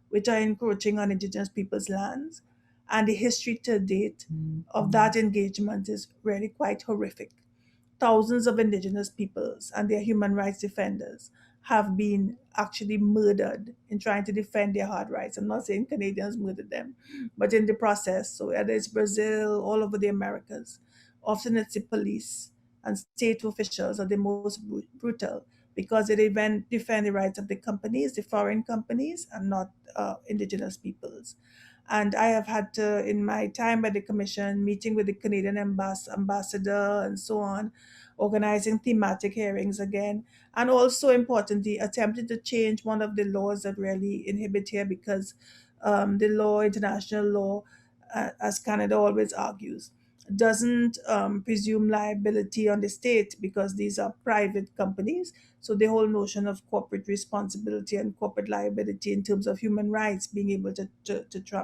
Speaker 4: which are encroaching on indigenous people's lands. And the history to date of that engagement is really quite horrific. Thousands of indigenous peoples and their human rights defenders have been actually murdered in trying to defend their hard rights. I'm not saying Canadians murdered them, but in the process. So whether it's Brazil, all over the Americas, often it's the police and state officials are the most brutal because they defend the rights of the companies, the foreign companies, and not indigenous peoples. And I have had to, in my time at the commission, meeting with the Canadian ambassador and so on, organizing thematic hearings again, and also importantly, attempting to change one of the laws that really inhibit here because the law, international law, as Canada always argues, doesn't presume liability on the state because these are private companies. So the whole notion of corporate responsibility and corporate liability in terms of human rights being able to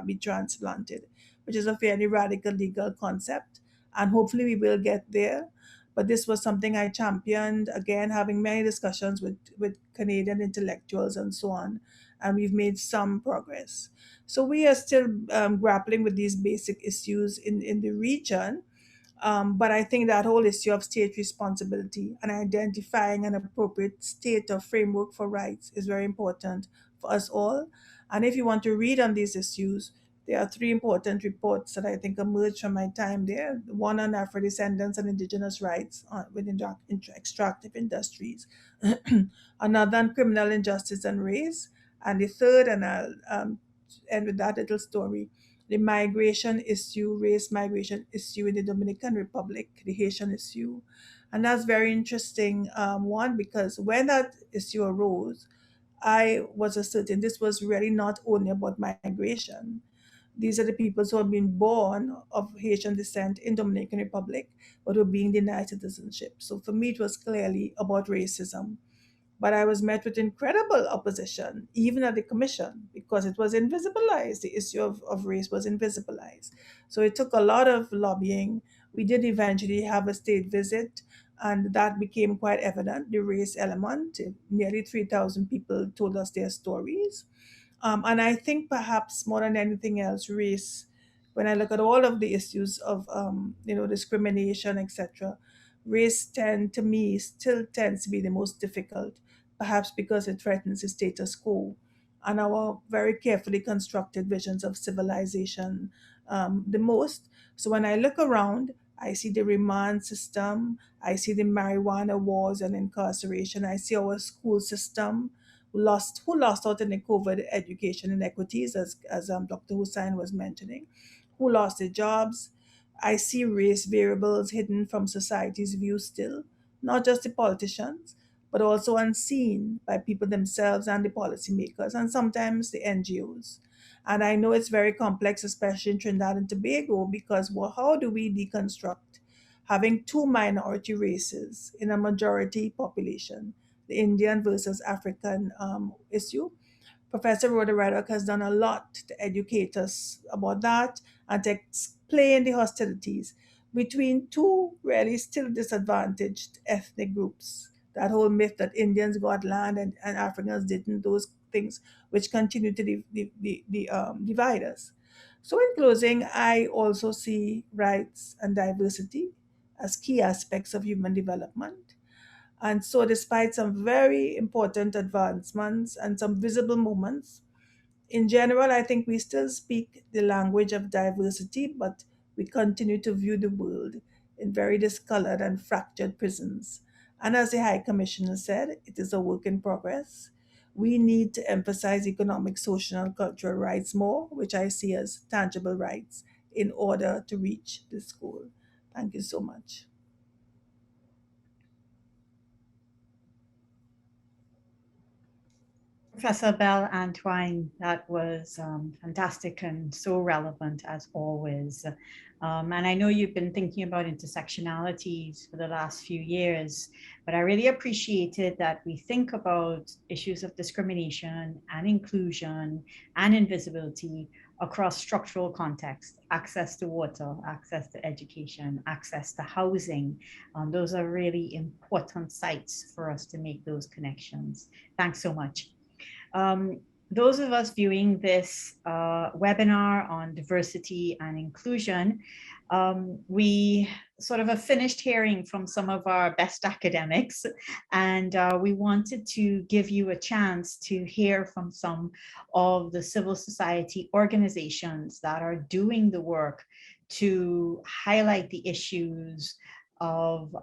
Speaker 4: be transplanted, which is a fairly radical legal concept. And hopefully we will get there. But this was something I championed, again, having many discussions with Canadian intellectuals and so on. And we've made some progress. So we are still grappling with these basic issues in the region, but I think that whole issue of state responsibility and identifying an appropriate state or framework for rights is very important for us all. And if you want to read on these issues, there are three important reports that I think emerged from my time there. One on Afro descendants and indigenous rights within extractive industries, another on criminal injustice and race, and the third, and I'll end with that little story, the migration issue, race migration issue in the Dominican Republic, the Haitian issue. And that's very interesting, one, because when that issue arose, I was asserting this was really not only about migration. These are the people who have been born of Haitian descent in Dominican Republic, but were being denied citizenship. So for me, it was clearly about racism. But I was met with incredible opposition, even at the commission, because it was invisibilized. The issue of race was invisibilized. So it took a lot of lobbying. We did eventually have a state visit, and that became quite evident, the race element. Nearly 3,000 people told us their stories. And I think perhaps more than anything else, race, when I look at all of the issues of discrimination, etc., race to me still tends to be the most difficult, perhaps because it threatens the status quo and our very carefully constructed visions of civilization the most. So when I look around, I see the remand system, I see the marijuana wars and incarceration, I see our school system who lost out in the COVID education inequities, as Dr. Hussain was mentioning, who lost their jobs. I see race variables hidden from society's view still, not just the politicians, but also unseen by people themselves and the policymakers, and sometimes the NGOs. And I know it's very complex, especially in Trinidad and Tobago, because how do we deconstruct? having two minority races in a majority population, the Indian versus African issue. Professor Rhoda Reddock has done a lot to educate us about that and to explain the hostilities between two really still disadvantaged ethnic groups. That whole myth that Indians got land and Africans didn't, those things which continue to divide us. So, in closing, I also see rights and diversity as key aspects of human development. And so, despite some very important advancements and some visible moments, in general, I think we still speak the language of diversity, but we continue to view the world in very discolored and fractured prisons. And as the High Commissioner said, it is a work in progress. We need to emphasize economic, social, and cultural rights more, which I see as tangible rights, in order to reach this goal. Thank you so much.
Speaker 1: Professor Bell Antoine, that was fantastic and so relevant as always. And I know you've been thinking about intersectionalities for the last few years, but I really appreciated that we think about issues of discrimination and inclusion and invisibility across structural context, access to water, access to education, access to housing. Those are really important sites for us to make those connections. Thanks so much. Those of us viewing this webinar on diversity and inclusion, we sort of have finished hearing from some of our best academics, and we wanted to give you a chance to hear from some of the civil society organizations that are doing the work to highlight the issues of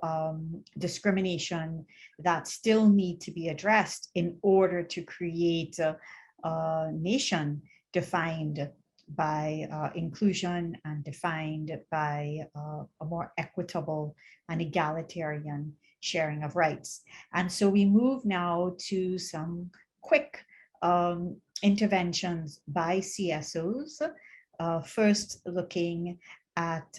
Speaker 1: discrimination that still need to be addressed in order to create a nation defined by inclusion and defined by a more equitable and egalitarian sharing of rights. And so we move now to some quick interventions by CSOs, first looking at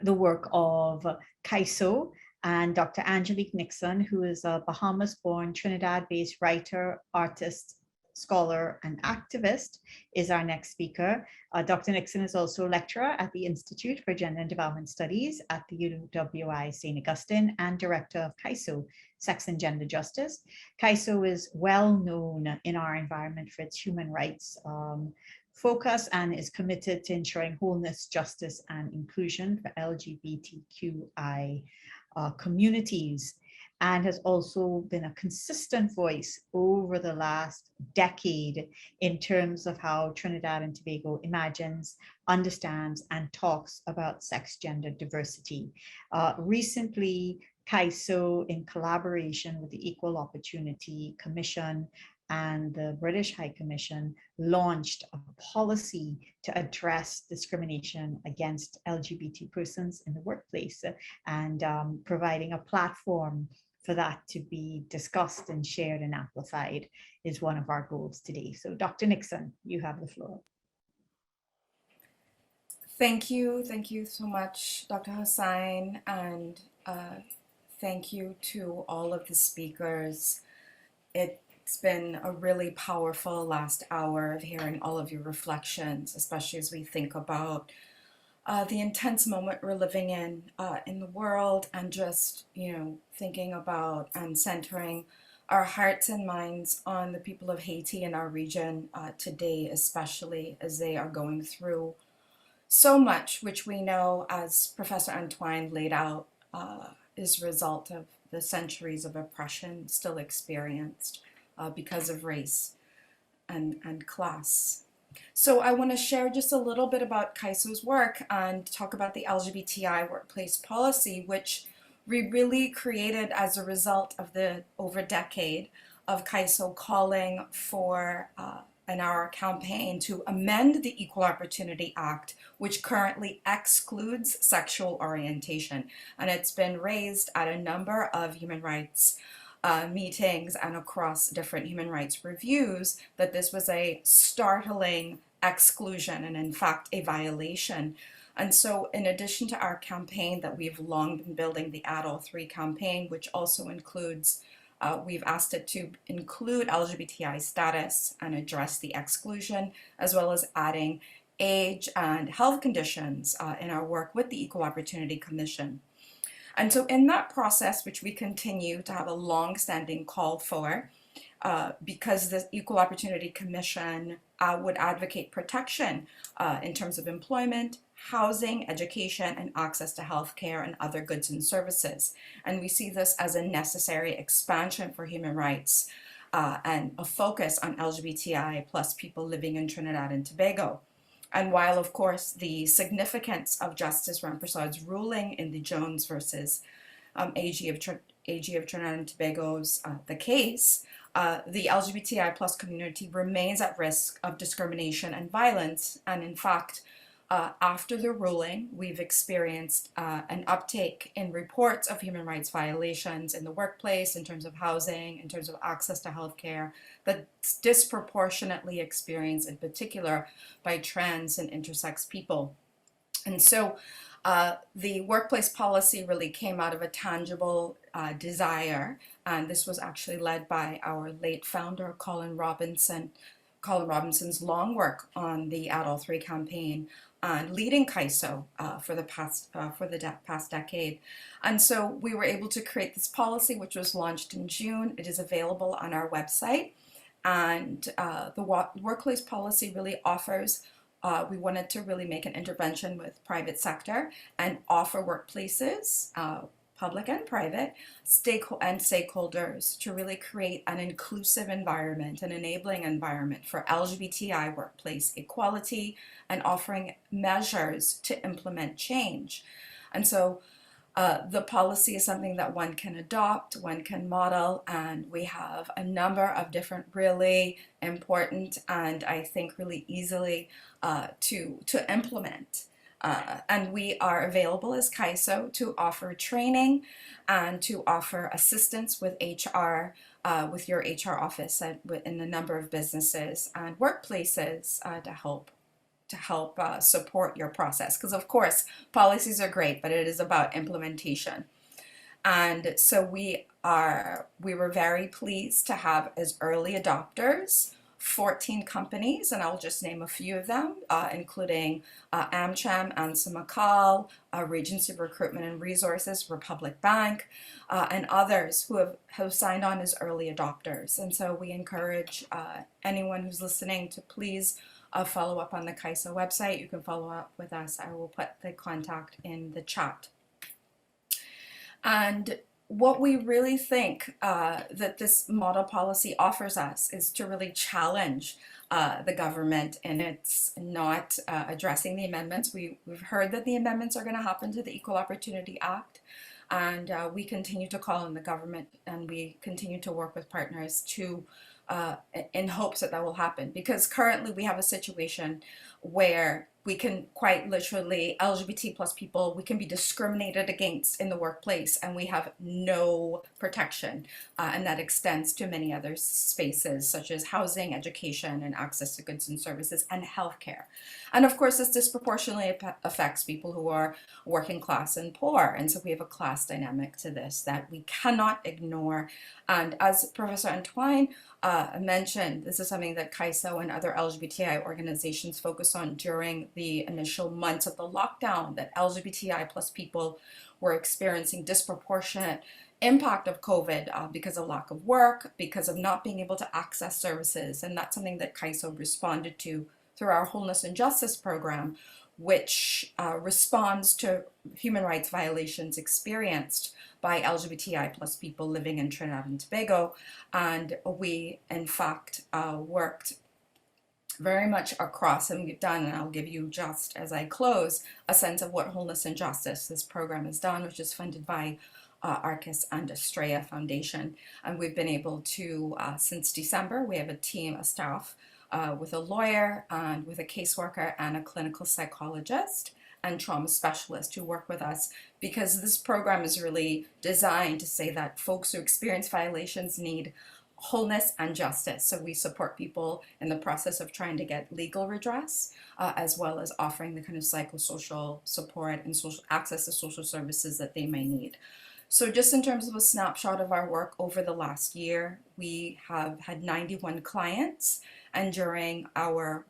Speaker 1: the work of CAISO and Dr. Angelique Nixon, who is a Bahamas-born, Trinidad-based writer, artist, scholar, and activist, is our next speaker. Dr. Nixon is also a lecturer at the Institute for Gender and Development Studies at the UWI St. Augustine and director of CAISO, Sex and Gender Justice. CAISO is well known in our environment for its human rights focus and is committed to ensuring wholeness, justice, and inclusion for LGBTQI communities, and has also been a consistent voice over the last decade in terms of how Trinidad and Tobago imagines, understands, and talks about sex gender diversity. Recently, CAISO, in collaboration with the Equal Opportunity Commission and the British High Commission, launched a policy to address discrimination against LGBT persons in the workplace, and providing a platform for that to be discussed and shared and amplified is one of our goals today. So Dr. Nixon, you have the floor.
Speaker 5: Thank you so much, Dr. Hossain, and thank you to all of the speakers. It's been a really powerful last hour of hearing all of your reflections, especially as we think about the intense moment we're living in the world, and just, thinking about and centering our hearts and minds on the people of Haiti and our region today, especially as they are going through so much, which we know, as Professor Antoine laid out, is a result of the centuries of oppression still experienced because of race and class. So I want to share just a little bit about CAISO's work and talk about the LGBTI workplace policy, which we really created as a result of the over decade of CAISO calling for in our campaign to amend the Equal Opportunity Act, which currently excludes sexual orientation. And it's been raised at a number of human rights meetings and across different human rights reviews that this was a startling exclusion and, in fact, a violation And so in addition to our campaign that we've long been building, the Add All Three campaign, which also includes, we've asked it to include LGBTI status and address the exclusion, as well as adding age and health conditions in our work with the Equal Opportunity Commission. And so in that process, which we continue to have a long-standing call for, because the Equal Opportunity Commission would advocate protection in terms of employment, housing, education, and access to health care and other goods and services. And we see this as a necessary expansion for human rights and a focus on LGBTI plus people living in Trinidad and Tobago. And while, of course, the significance of Justice Rampersaud's ruling in the Jones versus AG of Trinidad and Tobago's the case, the LGBTI plus community remains at risk of discrimination and violence. And in fact, after the ruling, we've experienced an uptake in reports of human rights violations in the workplace, in terms of housing, in terms of access to healthcare, that's disproportionately experienced in particular by trans and intersex people. And so the workplace policy really came out of a tangible desire, and this was actually led by our late founder, Colin Robinson's long work on the Add All Three campaign and leading CAISO for the past decade. And so we were able to create this policy, which was launched in June. It is available on our website. And the workplace policy really offers, we wanted to really make an intervention with private sector and offer workplaces, public and private, stakeholders to really create an inclusive environment, an enabling environment for LGBTI workplace equality, and offering measures to implement change. And so the policy is something that one can adopt, one can model, and we have a number of different really important and I think really easily to implement. And we are available as CAISO to offer training and to offer assistance with HR, with your HR office in a number of businesses and workplaces to help support your process. Because of course, policies are great, but it is about implementation. And so we were very pleased to have as early adopters 14 companies, and I'll just name a few of them, including AmCham, Ansa McCall, Regency Recruitment and Resources, Republic Bank, and others who have signed on as early adopters. And so we encourage anyone who's listening to please follow up on the CAISO website. You can follow up with us. I will put the contact in the chat. And what we really think that this model policy offers us is to really challenge the government, and it's not addressing the amendments. We've heard that the amendments are going to happen to the Equal Opportunity Act, and we continue to call on the government, and we continue to work with partners to in hopes that that will happen, because currently we have a situation where we can quite literally, LGBT plus people, we can be discriminated against in the workplace and we have no protection. And that extends to many other spaces such as housing, education, and access to goods and services, and healthcare. And of course, this disproportionately affects people who are working class and poor. And so we have a class dynamic to this that we cannot ignore. And as Professor Antoine mentioned, this is something that CAISO and other LGBTI organizations focus on during the initial months of the lockdown, that LGBTI plus people were experiencing disproportionate impact of COVID because of lack of work, because of not being able to access services. And that's something that CAISO responded to through our Wholeness and Justice program, which responds to human rights violations experienced by LGBTI plus people living in Trinidad and Tobago. And we, in fact, worked very much across, and we've done, and I'll give you just as I close, a sense of what Wholeness and Justice, this program has done, which is funded by Arcus and Estrella Foundation. And we've been able to, since December, we have a team, a staff, with a lawyer and with a caseworker and a clinical psychologist and trauma specialist who work with us, because this program is really designed to say that folks who experience violations need wholeness and justice. So we support people in the process of trying to get legal redress, as well as offering the kind of psychosocial support and social access to social services that they may need. So just in terms of a snapshot of our work over the last year, we have had 91 clients, and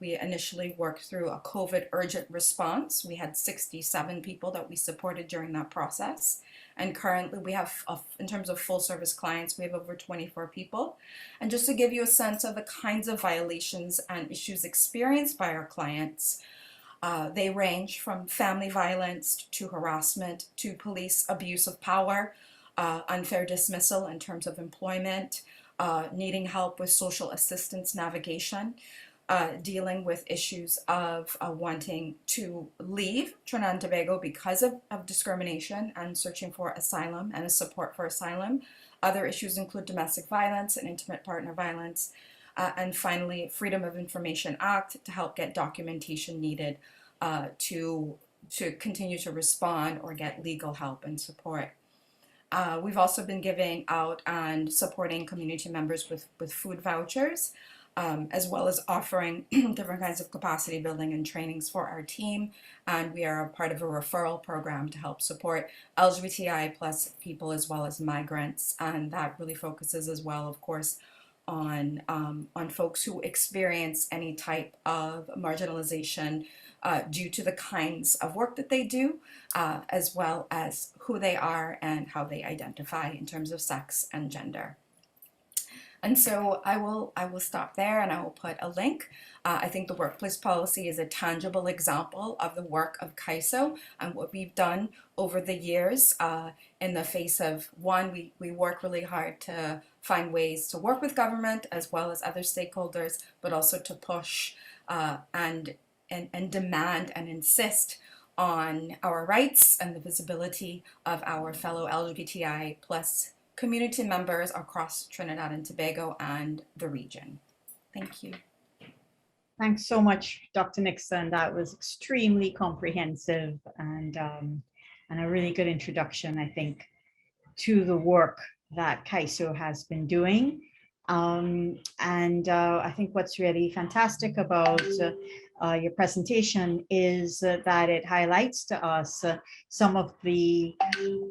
Speaker 5: we initially worked through a COVID urgent response. We had 67 people that we supported during that process. And currently we have, in terms of full service clients, we have over 24 people. And just to give you a sense of the kinds of violations and issues experienced by our clients, they range from family violence to harassment to police abuse of power, unfair dismissal in terms of employment, needing help with social assistance navigation, dealing with issues of wanting to leave Trinidad and Tobago because of discrimination and searching for asylum and a support for asylum. Other issues include domestic violence and intimate partner violence. And finally, Freedom of Information Act to help get documentation needed to continue to respond or get legal help and support. We've also been giving out and supporting community members with food vouchers, as well as offering different kinds of capacity building and trainings for our team. And we are a part of a referral program to help support LGBTI plus people as well as migrants. And that really focuses as well, of course, on folks who experience any type of marginalization due to the kinds of work that they do, as well as who they are and how they identify in terms of sex and gender. And so I will stop there, and I will put a link. I think the workplace policy is a tangible example of the work of CAISO and what we've done over the years in the face of, one, we work really hard to find ways to work with government as well as other stakeholders, but also to push and demand and insist on our rights and the visibility of our fellow LGBTI plus community members across Trinidad and Tobago and the region. Thank you.
Speaker 1: Thanks so much, Dr. Nixon. That was extremely comprehensive and a really good introduction, I think, to the work that CAISO has been doing. I think what's really fantastic about your presentation is that it highlights to us some of the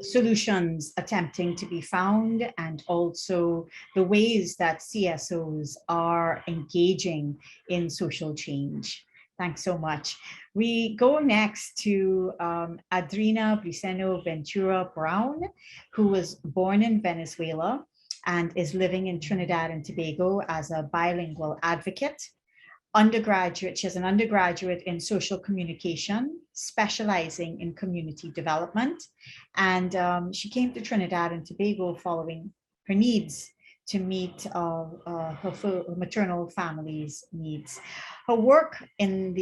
Speaker 1: solutions attempting to be found, and also the ways that CSOs are engaging in social change. Thanks so much. We go next to Adriana Briceno Ventura Brown, who was born in Venezuela and is living in Trinidad and Tobago as a bilingual advocate. She has an undergraduate in social communication, specializing in community development. And she came to Trinidad and Tobago following her needs to meet her maternal family's needs. Her work in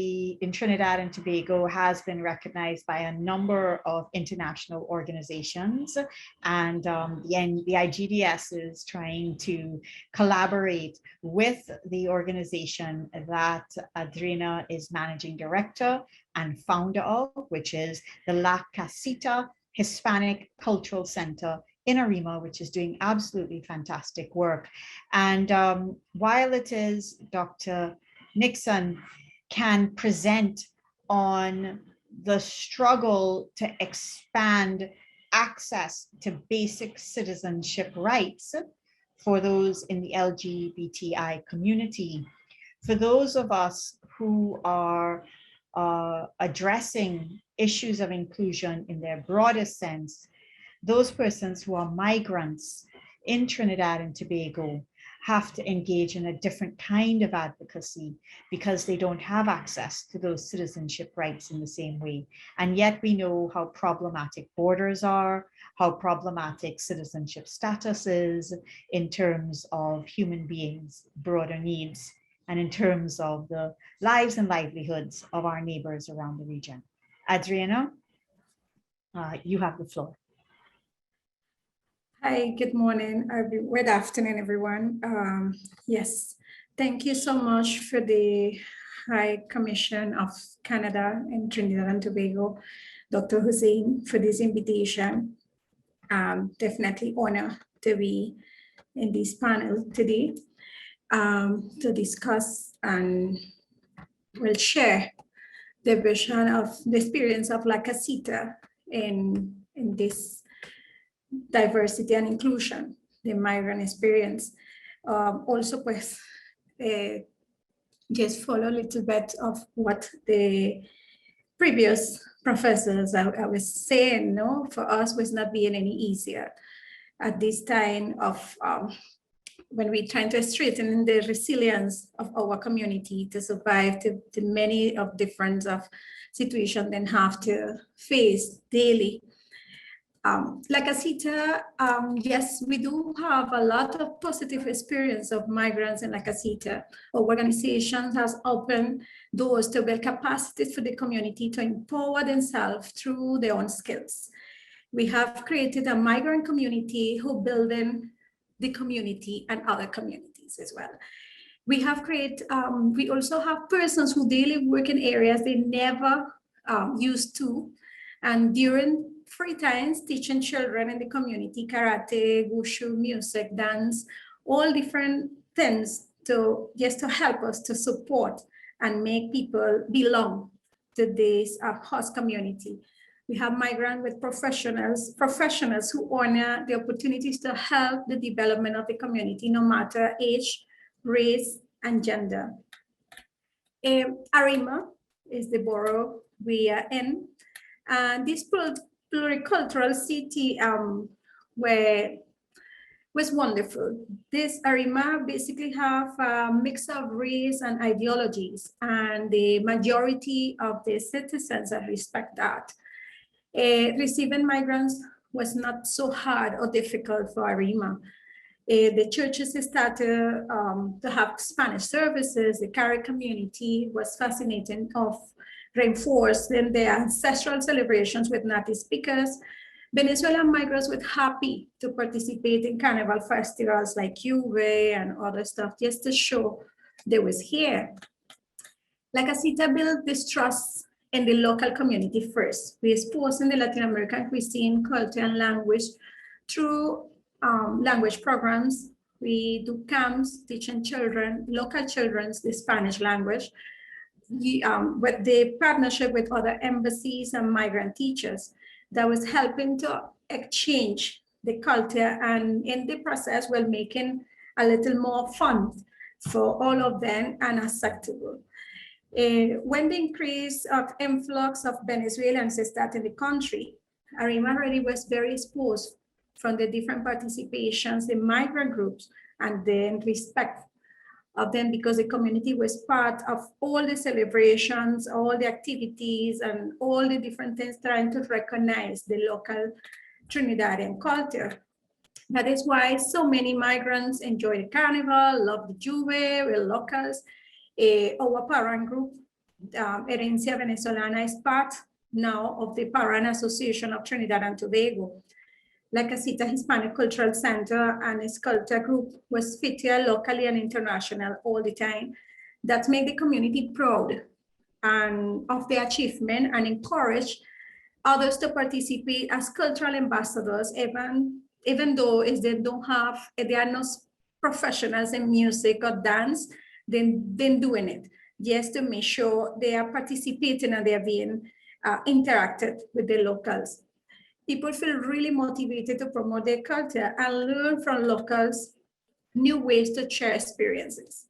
Speaker 1: Trinidad and Tobago has been recognized by a number of international organizations, and the IGDS is trying to collaborate with the organization that Adriana is managing director and founder of, which is the La Casita Hispanic Cultural Center in Arima, which is doing absolutely fantastic work. And while it is Dr. Nixon can present on the struggle to expand access to basic citizenship rights for those in the LGBTI community, for those of us who are addressing issues of inclusion in their broadest sense, those persons who are migrants in Trinidad and Tobago have to engage in a different kind of advocacy because they don't have access to those citizenship rights in the same way. And yet we know how problematic borders are, how problematic citizenship status is in terms of human beings' broader needs, and in terms of the lives and livelihoods of our neighbors around the region. Adriana, you have the floor.
Speaker 6: Hi, good morning, good afternoon, everyone. Yes, thank you so much for the High Commission of Canada and Trinidad and Tobago, Dr. Hussein, for this invitation. Definitely honor to be in this panel today to discuss and will share the version of the experience of La Casita in this diversity and inclusion, the migrant experience. Also, pues, just follow a little bit of what the previous professors I was saying, no, for us was not being any easier at this time of when we're trying to strengthen the resilience of our community to survive the many of different of situations they have to face daily. La Casita, yes, we do have a lot of positive experience of migrants in La Casita. Our organization has opened doors to build capacity for the community to empower themselves through their own skills. We have created a migrant community who build in the community and other communities as well. We have created, we also have persons who daily work in areas they never used to, and during free times teaching children in the community, karate, wushu, music, dance, all different things to just to help us to support and make people belong to this host community. We have migrants with professionals who honor the opportunities to help the development of the community, no matter age, race, and gender. Arima is the borough we are in, and this pluricultural city was wonderful. This Arima basically have a mix of race and ideologies, and the majority of the citizens respect that. Receiving migrants was not so hard or difficult for Arima. The churches started to have Spanish services. The Carib community was fascinating of reinforcing their ancestral celebrations with native speakers. Venezuelan migrants were happy to participate in carnival festivals like Juve and other stuff just to show they was here. La Casita built this trust in the local community first. We expose in the Latin American cuisine, culture, and language through language programs. We do camps teaching children, local children, the Spanish language, with the partnership with other embassies and migrant teachers that was helping to exchange the culture, and in the process, we're making a little more fun for all of them and acceptable. When the increase of influx of Venezuelans started in the country, Arima already was very exposed from the different participations, the migrant groups, and then respect of them, because the community was part of all the celebrations, all the activities, and all the different things trying to recognize the local Trinidadian culture. That is why so many migrants enjoy the carnival, love the Juve, we're locals. Our Paran group, Herencia Venezolana, is part now of the Paran Association of Trinidad and Tobago. La Casita Hispanic Cultural Center and its culture group was featured locally and international all the time. That made the community proud and of their achievement and encourage others to participate as cultural ambassadors, even though they are not professionals in music or dance, then doing it, just to make sure they are participating and they are being interacted with the locals. People feel really motivated to promote their culture and learn from locals new ways to share experiences.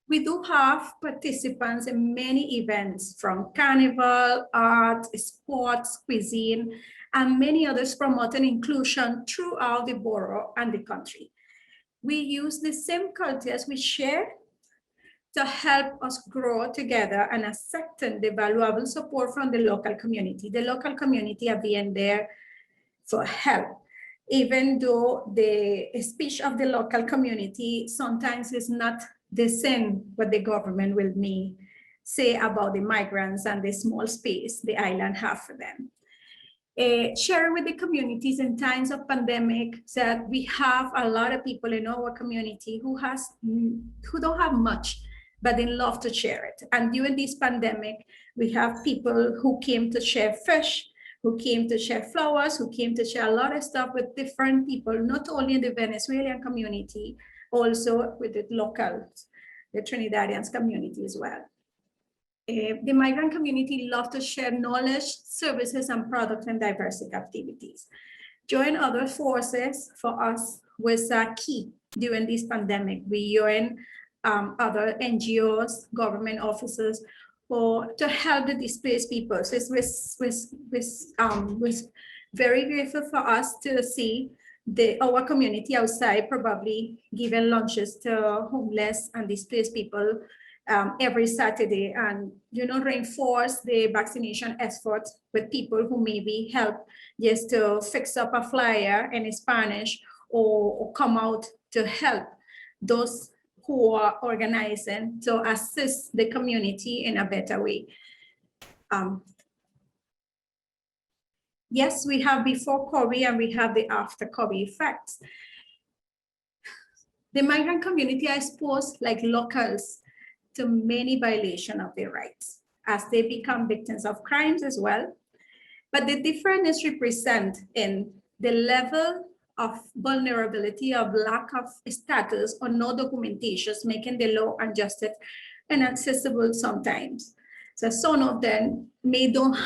Speaker 6: We do have participants in many events, from carnival, art, sports, cuisine, and many others promoting inclusion throughout the borough and the country. We use the same cultures we share to help us grow together and accepting the valuable support from the local community. The local community are being there for help, even though the speech of the local community sometimes is not the same what the government will say about the migrants and the small space the island have for them. Share with the communities in times of pandemic that we have a lot of people in our community who don't have much, but they love to share it. And during this pandemic, we have people who came to share fish who came to share flowers, who came to share a lot of stuff with different people, not only in the Venezuelan community, also with the locals, the Trinidadians community as well. The migrant community love to share knowledge, services, and products and diversity activities. Join other forces for us was key during this pandemic. We join other NGOs, government offices, to help the displaced people. So it was very grateful for us to see our community outside probably giving lunches to homeless and displaced people every Saturday, and reinforce the vaccination efforts with people who maybe help just to fix up a flyer in Spanish or come out to help those who are organizing to assist the community in a better way. Yes, we have before COVID and we have the after COVID effects. The migrant community are exposed like locals to many violations of their rights as they become victims of crimes as well. But the difference is represented in the level of vulnerability, of lack of status or no documentations, making the law unjust and inaccessible sometimes. So some of them they don't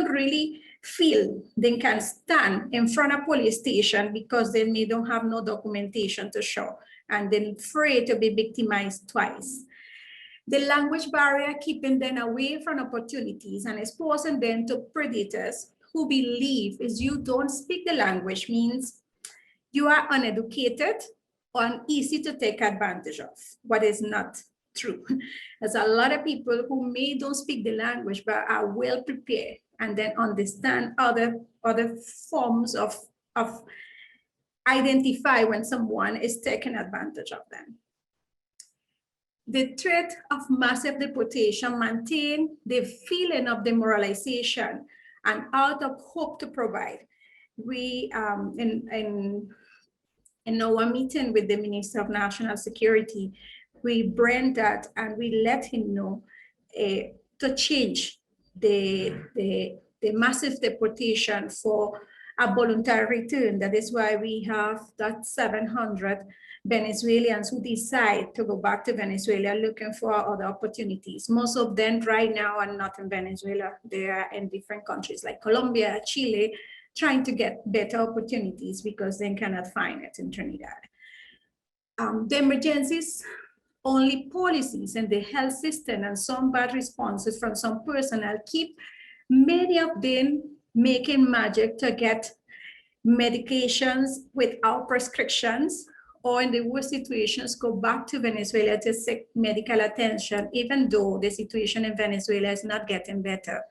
Speaker 6: really feel they can stand in front of police station because they may don't have no documentation to show, and then afraid to be victimized twice. The language barrier keeping them away from opportunities and exposing them to predators who believe is you don't speak the language means you are uneducated or easy to take advantage of, what is not true. There's a lot of people who may don't speak the language but are well prepared and then understand other forms of identify when someone is taking advantage of them. The threat of massive deportation maintain the feeling of demoralization and out of hope to provide. We, in our meeting with the Minister of National Security, we bring that and we let him know to change the massive deportation for a voluntary return. That is why we have that 700 Venezuelans who decide to go back to Venezuela looking for other opportunities. Most of them right now are not in Venezuela. They are in different countries like Colombia, Chile, trying to get better opportunities because they cannot find it in Trinidad. The emergencies only policies and the health system and some bad responses from some personnel keep many of them making magic to get medications without prescriptions, or in the worst situations, go back to Venezuela to seek medical attention, even though the situation in Venezuela is not getting better.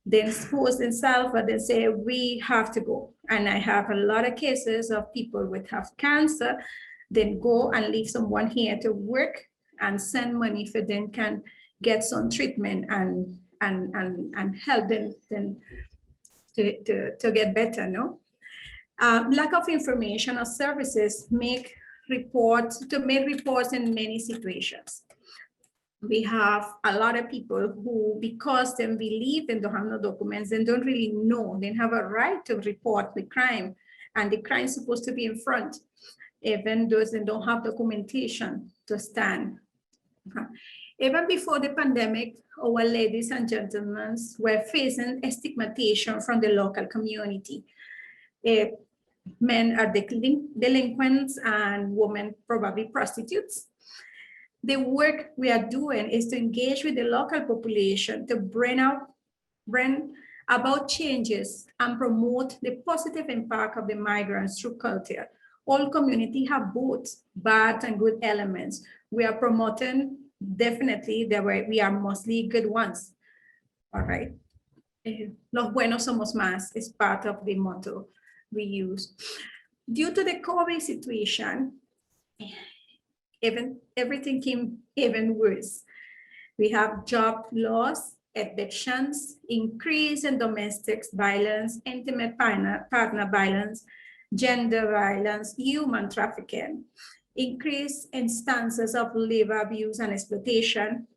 Speaker 6: Then expose themselves, but they say, we have to go. And I have a lot of cases of people with have cancer, then go and leave someone here to work and send money for them can get some treatment and help them to get better, no? Lack of information or services make reports in many situations. We have a lot of people who, because they believe they don't have no documents and don't really know, they have a right to report the crime, and the crime is supposed to be in front, even those that don't have documentation to stand. Even before the pandemic, our ladies and gentlemen were facing stigmatization from the local community. Men are delinquents and women probably prostitutes. The work we are doing is to engage with the local population to bring about changes and promote the positive impact of the migrants through culture. All communities have both bad and good elements. We are promoting definitely we are mostly good ones. All right. Los buenos somos más is part of the motto we use. Due to the COVID situation, everything came even worse. We have job loss, evictions, increase in domestic violence, intimate partner violence, gender violence, human trafficking, increased instances of labor abuse and exploitation,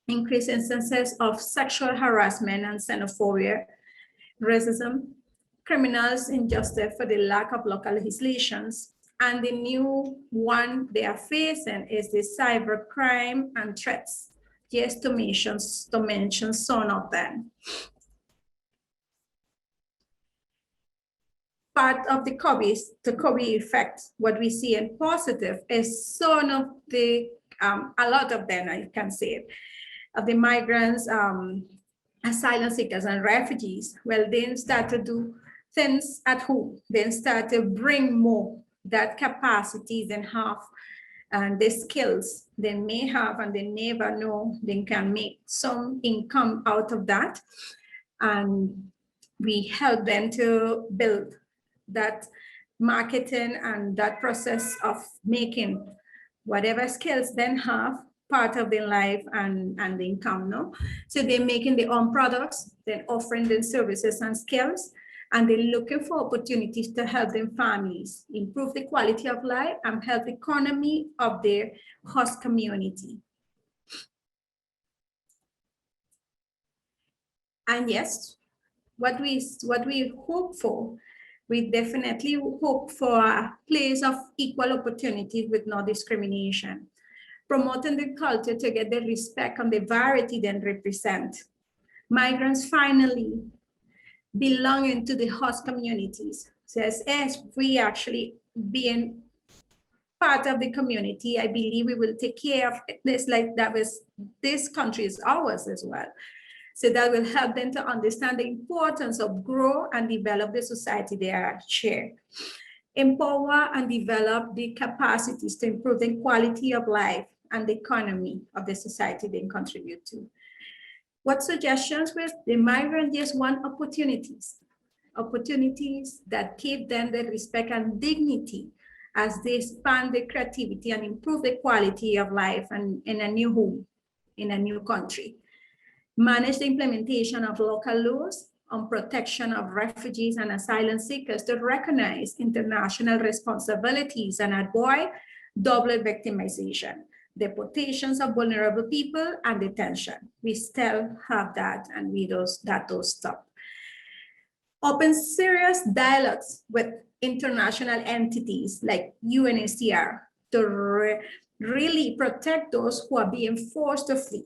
Speaker 6: increased instances of sexual harassment and xenophobia, racism, criminals injustice for the lack of local legislations, and the new one they are facing is the cyber crime and threats. Just to mention some of them. Part of the COVID effect, what we see in positive is some of the, a lot of them, I can say, of the migrants, asylum seekers and refugees. Well, they start to do things at home. They start to bring more that capacity they have and the skills they may have and they never know they can make some income out of that. And we help them to build that marketing and that process of making whatever skills then have part of their life and the income, no? So they're making their own products, then offering them services and skills, and they're looking for opportunities to help them families improve the quality of life and help the economy of their host community. And yes, what we hope for, we definitely hope for a place of equal opportunity with no discrimination, promoting the culture to get the respect and the variety they represent. Migrants finally belonging to the host communities. Says, as we actually being part of the community, I believe we will take care of this like that was, this country is ours as well. So that will help them to understand the importance of grow and develop the society they are share. Empower and develop the capacities to improve the quality of life and the economy of the society they contribute to. What suggestions with the migrant just want opportunities that give them the respect and dignity as they expand their creativity and improve the quality of life and in a new home, in a new country. Manage the implementation of local laws on protection of refugees and asylum seekers to recognize international responsibilities and avoid double victimization, deportations of vulnerable people, and detention. We still have that, and that don't stop. Open serious dialogues with international entities like UNHCR to really protect those who are being forced to flee.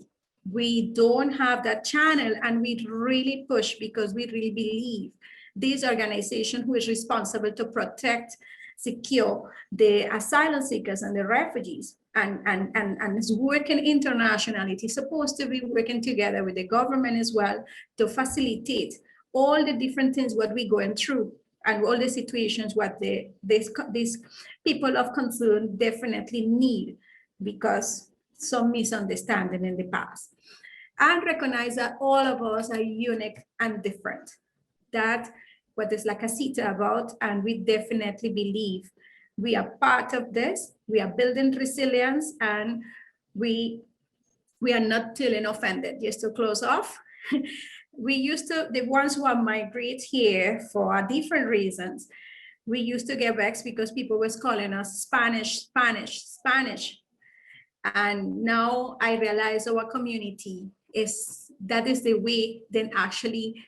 Speaker 6: We don't have that channel, and we really push because we really believe this organization who is responsible to protect, secure the asylum seekers and the refugees and is working internationally. It is supposed to be working together with the government as well to facilitate all the different things what we're going through and all the situations what these people of concern definitely need because some misunderstanding in the past. And recognize that all of us are unique and different. That what is like a CETA about, and we definitely believe we are part of this. We are building resilience, and we are not feeling offended. Just to close off, we used to, the ones who are migrate here for different reasons, we used to get vexed because people was calling us Spanish. And now I realize our community that is the way then actually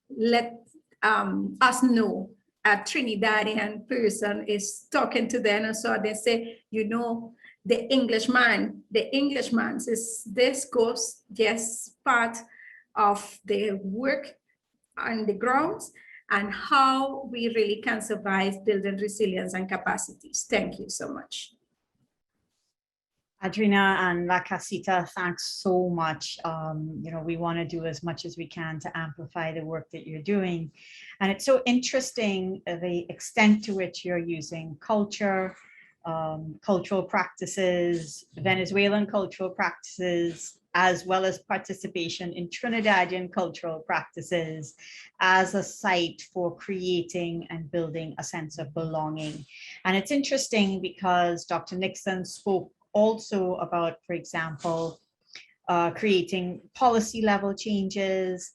Speaker 6: let us know a Trinidadian person is talking to them. And so they say, you know, the Englishman is this goes just part of the work on the grounds and how we really can survive building resilience and capacities. Thank you so much.
Speaker 1: Adrina and La Casita, thanks so much. We want to do as much as we can to amplify the work that you're doing. And it's so interesting the extent to which you're using culture, cultural practices, Venezuelan cultural practices, as well as participation in Trinidadian cultural practices as a site for creating and building a sense of belonging. And it's interesting because Dr. Nixon spoke also about, for example, creating policy level changes,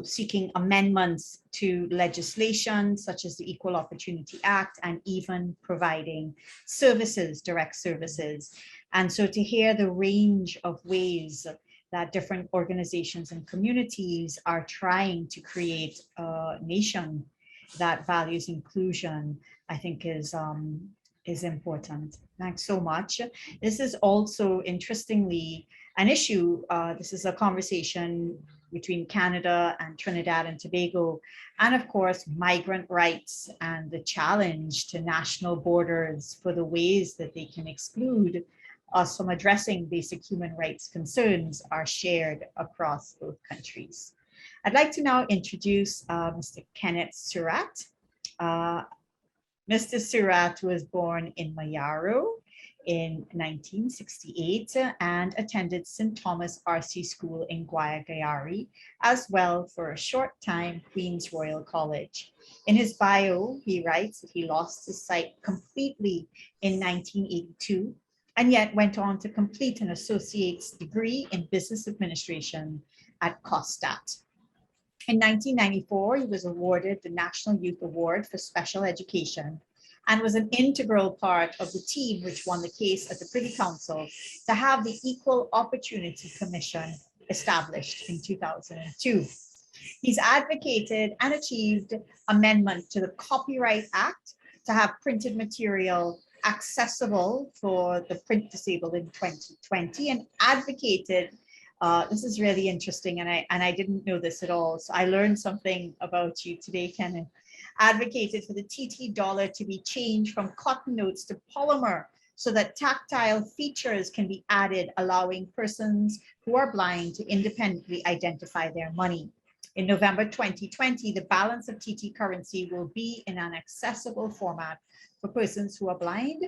Speaker 1: seeking amendments to legislation such as the Equal Opportunity Act, and even providing services, direct services. And so to hear the range of ways that different organizations and communities are trying to create a nation that values inclusion, I think is important. Thanks so much. This is also, interestingly, an issue. This is a conversation between Canada and Trinidad and Tobago, and of course, migrant rights and the challenge to national borders for the ways that they can exclude us from addressing basic human rights concerns are shared across both countries. I'd like to now introduce Mr. Kenneth Surratt. Mr. Surratt was born in Mayaro in 1968 and attended St. Thomas RC School in Guayagayari, as well for a short time Queen's Royal College. In his bio, he writes that he lost his sight completely in 1982 and yet went on to complete an associate's degree in business administration at COSTAT. In 1994, he was awarded the National Youth Award for Special Education and was an integral part of the team which won the case at the Privy Council to have the Equal Opportunity Commission established in 2002. He's advocated and achieved amendment to the Copyright Act to have printed material accessible for the print disabled in 2020 and advocated this is really interesting, and I didn't know this at all. So I learned something about you today, Kenneth. Advocated for the TT dollar to be changed from cotton notes to polymer so that tactile features can be added, allowing persons who are blind to independently identify their money. In November 2020, the balance of TT currency will be in an accessible format for persons who are blind,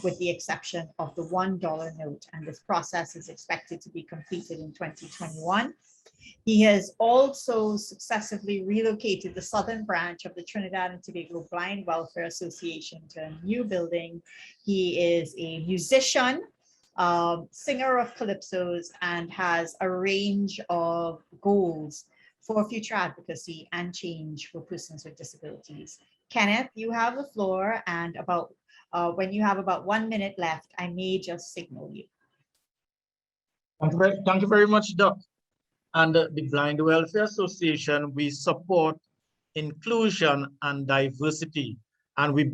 Speaker 1: with the exception of the $1 note. And this process is expected to be completed in 2021. He has also successfully relocated the southern branch of the Trinidad and Tobago Blind Welfare Association to a new building. He is a musician, singer of calypsos, and has a range of goals for future advocacy and change for persons with disabilities. Kenneth, you have the floor, and when you have about 1 minute left, I may just signal you.
Speaker 7: Thank you very much, Doc. And the Blind Welfare Association, we support inclusion and diversity. And we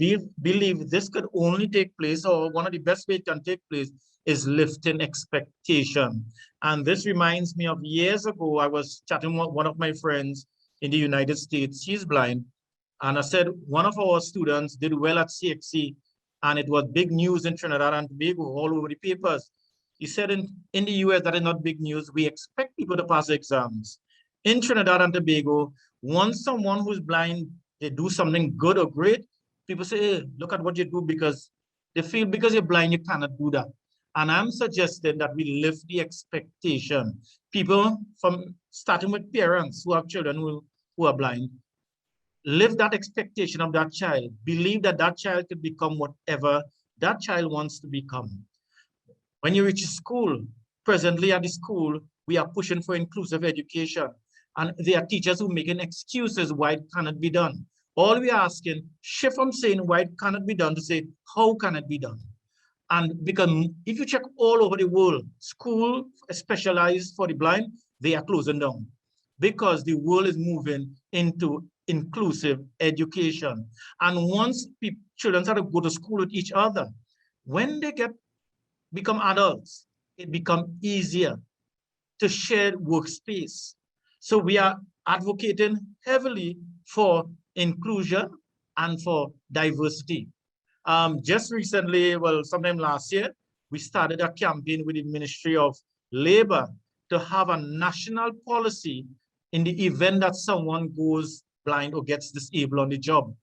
Speaker 7: believe this could only take place, or one of the best ways it can take place is lifting expectation. And this reminds me of years ago, I was chatting with one of my friends in the United States. She's blind. And I said, one of our students did well at CXC, and it was big news in Trinidad and Tobago, all over the papers. He said in the US, that is not big news. We expect people to pass exams. In Trinidad and Tobago, once someone who's blind, they do something good or great, people say, hey, look at what you do, because they feel because you're blind, you cannot do that. And I'm suggesting that we lift the expectation. People, from starting with parents who have children who are blind, live that expectation of that child, believe that that child could become whatever that child wants to become. When you reach school, presently at the school, we are pushing for inclusive education. And there are teachers who are making excuses why it cannot be done. All we are asking, shift from saying why it cannot be done to say, how can it be done? And because if you check all over the world, school specialized for the blind, they are closing down because the world is moving into inclusive education. And once children start to go to school with each other, when they become adults, it becomes easier to share workspace. So we are advocating heavily for inclusion and for diversity. Just recently, well, sometime last year, we started a campaign with the Ministry of Labor to have a national policy in the event that someone goes blind or gets disabled on the job.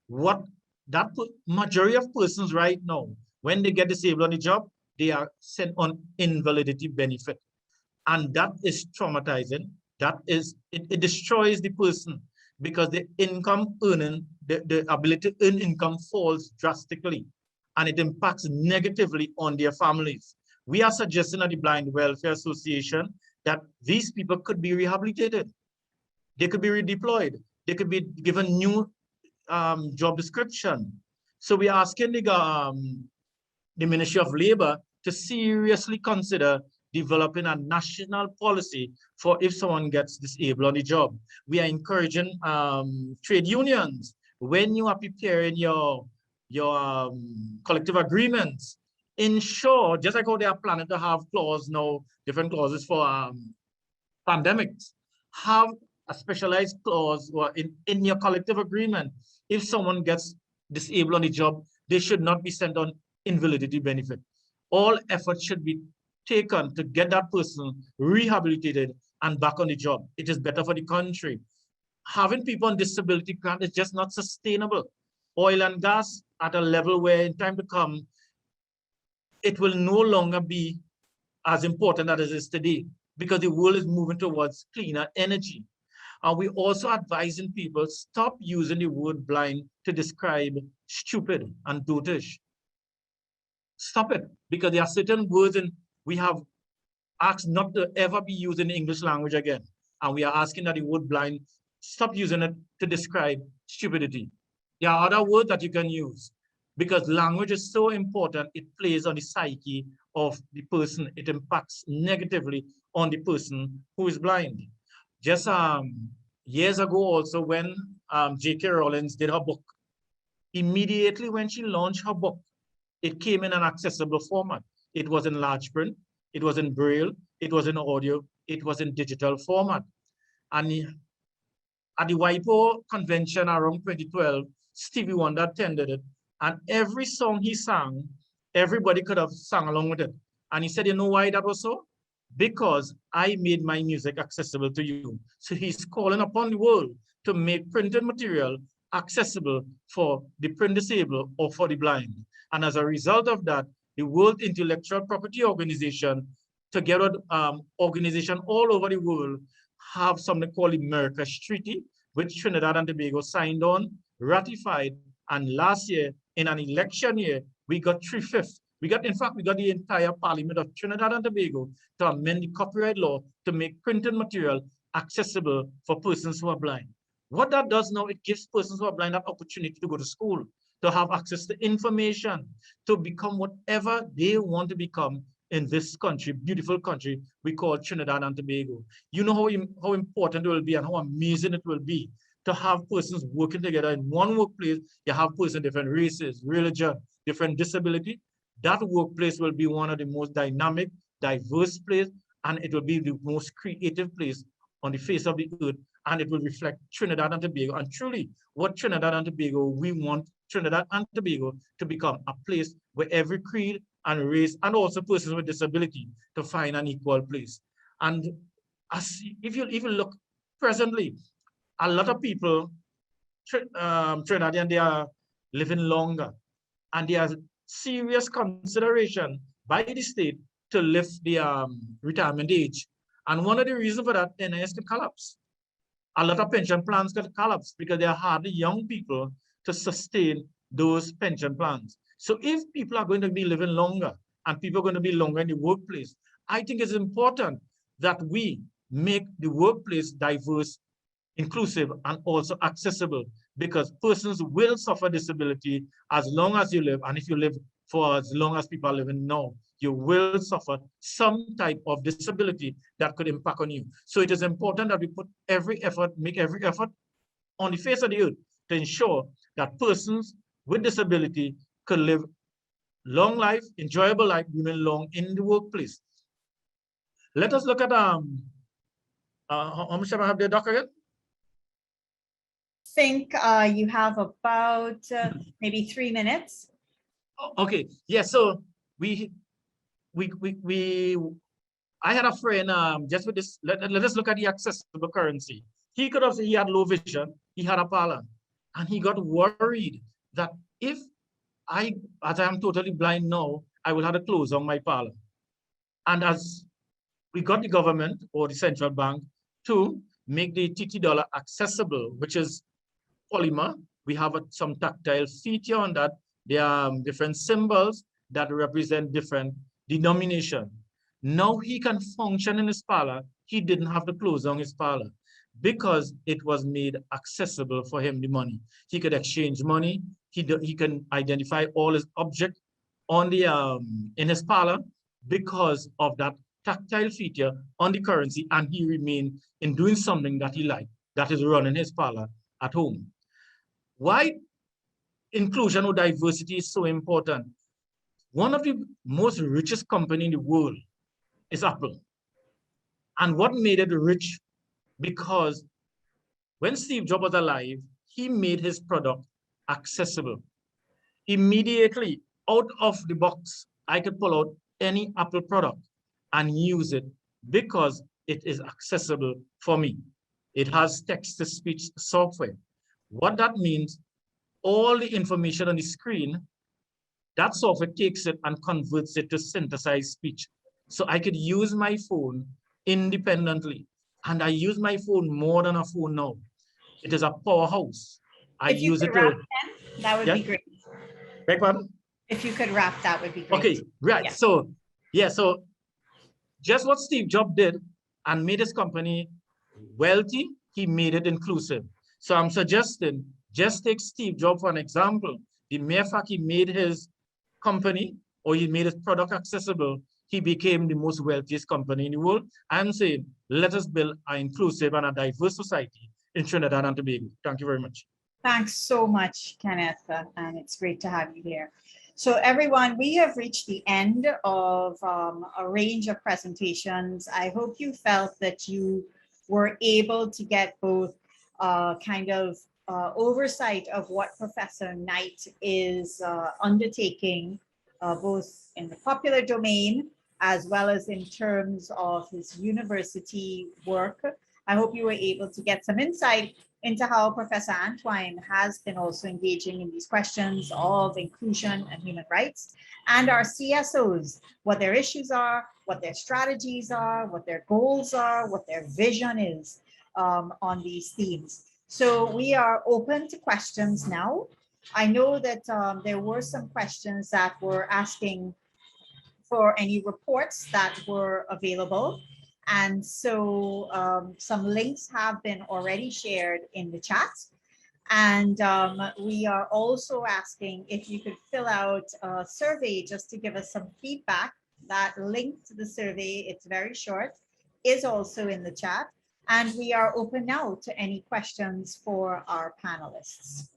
Speaker 7: What that majority of persons right now, when they get disabled on the job, they are sent on invalidity benefit. And that is traumatizing. That is, it destroys the person because the income earning, the ability to earn income falls drastically, and it impacts negatively on their families. We are suggesting at the Blind Welfare Association that these people could be rehabilitated. They could be redeployed. They could be given new job description. So we are asking the Ministry of Labor to seriously consider developing a national policy for if someone gets disabled on the job. We are encouraging trade unions, when you are preparing your collective agreements, ensure, just like how they are planning to have clauses now, different clauses for pandemics, have a specialized clause or in your collective agreement. If someone gets disabled on the job, they should not be sent on invalidity benefit. All efforts should be taken to get that person rehabilitated and back on the job. It is better for the country. Having people on disability grant is just not sustainable. Oil and gas at a level where in time to come, it will no longer be as important as it is today, because the world is moving towards cleaner energy. And we also advising people stop using the word blind to describe stupid and dotish. Stop it, because there are certain words and we have asked not to ever be used in the English language again. And we are asking that the word blind, stop using it to describe stupidity. There are other words that you can use, because language is so important. It plays on the psyche of the person. It impacts negatively on the person who is blind. Just years ago also, when J.K. Rowling did her book, immediately when she launched her book, it came in an accessible format. It was in large print, it was in Braille, it was in audio, it was in digital format. And at the WIPO convention around 2012, Stevie Wonder attended it, and every song he sang, everybody could have sung along with it. And he said, you know why that was so? Because I made my music accessible to you. So he's calling upon the world to make printed material accessible for the print disabled or for the blind. And as a result of that, the World Intellectual Property Organization, together with organizations all over the world, have something called the Marrakesh Treaty, which Trinidad and Tobago signed on, ratified, and last year, in an election year, we got 3/5. In fact, we got the entire Parliament of Trinidad and Tobago to amend the copyright law to make printed material accessible for persons who are blind. What that does now, it gives persons who are blind that opportunity to go to school, to have access to information, to become whatever they want to become in this country, beautiful country we call Trinidad and Tobago. You know how important it will be and how amazing it will be to have persons working together in one workplace. You have persons, different races, religion, different disability. That workplace will be one of the most dynamic, diverse places, and it will be the most creative place on the face of the earth, and it will reflect Trinidad and Tobago. And truly, what Trinidad and Tobago, we want Trinidad and Tobago to become a place where every creed and race, and also persons with disability, to find an equal place. And if you even look presently, a lot of people, Trinidadian, they are living longer, and there are serious consideration by the state to lift the retirement age. And one of the reasons for that, NIS could collapse. A lot of pension plans could collapse because there are hardly young people to sustain those pension plans. So if people are going to be living longer and people are going to be longer in the workplace, I think it's important that we make the workplace diverse, inclusive, and also accessible, because persons will suffer disability as long as you live. And if you live for as long as people are living now, you will suffer some type of disability that could impact on you. So it is important that we put every effort, make every effort on the face of the earth to ensure that persons with disability could live long life, enjoyable life, living long in the workplace. Let us look at how much time I have there, Doc, again?
Speaker 1: Think you have about maybe 3 minutes.
Speaker 7: Okay, yeah, so I had a friend, just with this, let us look at the accessible currency. He had low vision, he had a parlor, and he got worried that if as I am totally blind now, I will have to close on my parlor. And as we got the government or the central bank to make the TT dollar accessible, which is polymer, we have some tactile feature on that. There are different symbols that represent different denomination. Now he can function in his parlor. He didn't have to close on his parlor because it was made accessible for him, the money. He could exchange money. He can identify all his objects on the in his parlor because of that tactile feature on the currency, and he remained in doing something that he liked, that is running his parlor at home. Why inclusion or diversity is so important? One of the most richest company in the world is Apple. And what made it rich? Because when Steve Jobs was alive, he made his product accessible. Immediately out of the box, I could pull out any Apple product and use it because it is accessible for me. It has text-to-speech software. What that means, all the information on the screen, that software takes it and converts it to synthesized speech. So I could use my phone independently. And I use my phone more than a phone now. It is a powerhouse. I
Speaker 1: If you
Speaker 7: use
Speaker 1: could
Speaker 7: it
Speaker 1: wrap
Speaker 7: to,
Speaker 1: then, that would be great.
Speaker 7: beg pardon?
Speaker 1: If you could wrap, that would be great.
Speaker 7: Okay, right.
Speaker 1: Yeah.
Speaker 7: So, yeah, so just what Steve Jobs did and made his company wealthy, he made it inclusive. So I'm suggesting, just take Steve Jobs for an example. The mere fact he made his company or he made his product accessible, he became the most wealthiest company in the world. I'm saying, let us build an inclusive and a diverse society in Trinidad and Tobago. Thank you very much.
Speaker 1: Thanks so much, Kenneth, and it's great to have you here. So everyone, we have reached the end of a range of presentations. I hope you felt that you were able to get both kind of oversight of what Professor Knight is undertaking, both in the popular domain as well as in terms of his university work. I hope you were able to get some insight into how Professor Antoine has been also engaging in these questions of inclusion and human rights, and our CSOs, what their issues are, what their strategies are, what their goals are, what their vision is on these themes. So we are open to questions now. I know that there were some questions that were asking for any reports that were available. And so some links have been already shared in the chat. And we are also asking if you could fill out a survey just to give us some feedback. That link to the survey, it's very short, is also in the chat. And we are open now to any questions for our panelists.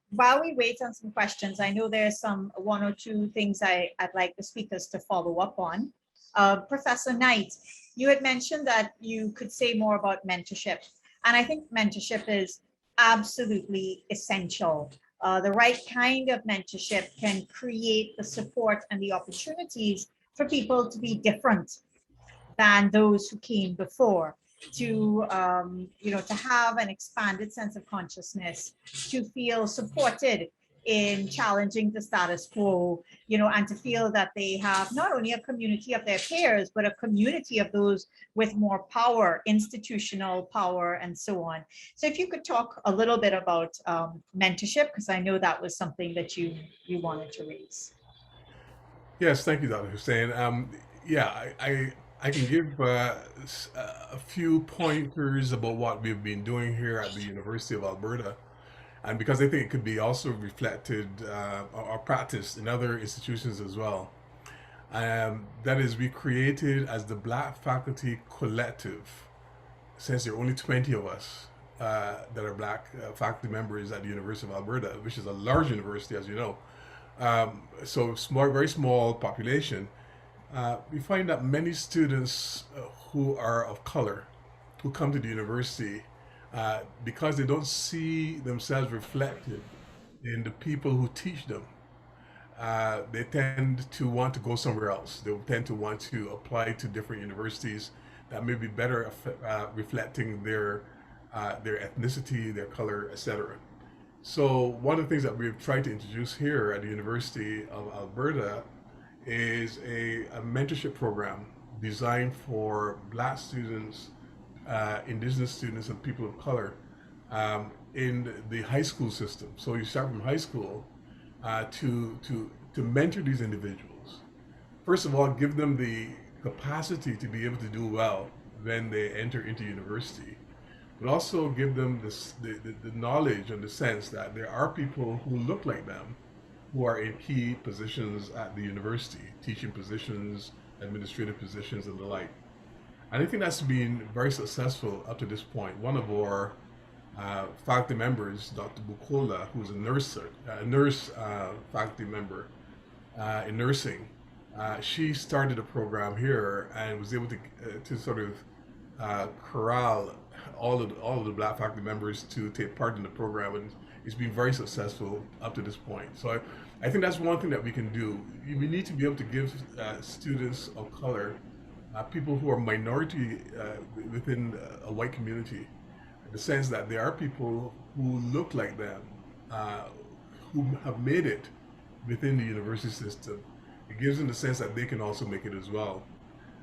Speaker 1: While we wait on some questions, I know there's some one or two things I'd like the speakers to follow up on. Professor Knight, you had mentioned that you could say more about mentorship. And I think mentorship is absolutely essential. The right kind of mentorship can create the support and the opportunities for people to be different than those who came before, to to have an expanded sense of consciousness, to feel supported in challenging the status quo, and to feel that they have not only a community of their peers, but a community of those with more power, institutional power, and so on. So if you could talk a little bit about mentorship, because I know that was something that you wanted to raise.
Speaker 3: Yes, thank you, Dr. Hussein. Yeah, I can give a few pointers about what we've been doing here at the University of Alberta, and because I think it could be also reflected or practiced in other institutions as well. That is, we created as the Black Faculty Collective, since there are only 20 of us that are Black faculty members at the University of Alberta, which is a large university, as you know. So small, very small population. We find that many students who are of color, who come to the university, because they don't see themselves reflected in the people who teach them, they tend to want to go somewhere else. They tend to want to apply to different universities that may be better reflecting their ethnicity, their color, etc. So one of the things that we've tried to introduce here at the University of Alberta is a mentorship program designed for Black students, Indigenous students, and people of color in the high school system. So you start from high school to mentor these individuals. First of all, give them the capacity to be able to do well when they enter into university, but also give them the knowledge and the sense that there are people who look like them who are in key positions at the university, teaching positions, administrative positions, and the like. And I think that's been very successful up to this point. One of our faculty members, Dr. Bukola, who's a nurse faculty member in nursing, she started a program here and was able to sort of corral all of the Black faculty members to take part in the program, and it's been very successful up to this point. So I think that's one thing that we can do. We need to be able to give students of color, people who are minority within a white community, the sense that there are people who look like them, who have made it within the university system. It gives them the sense that they can also make it as well.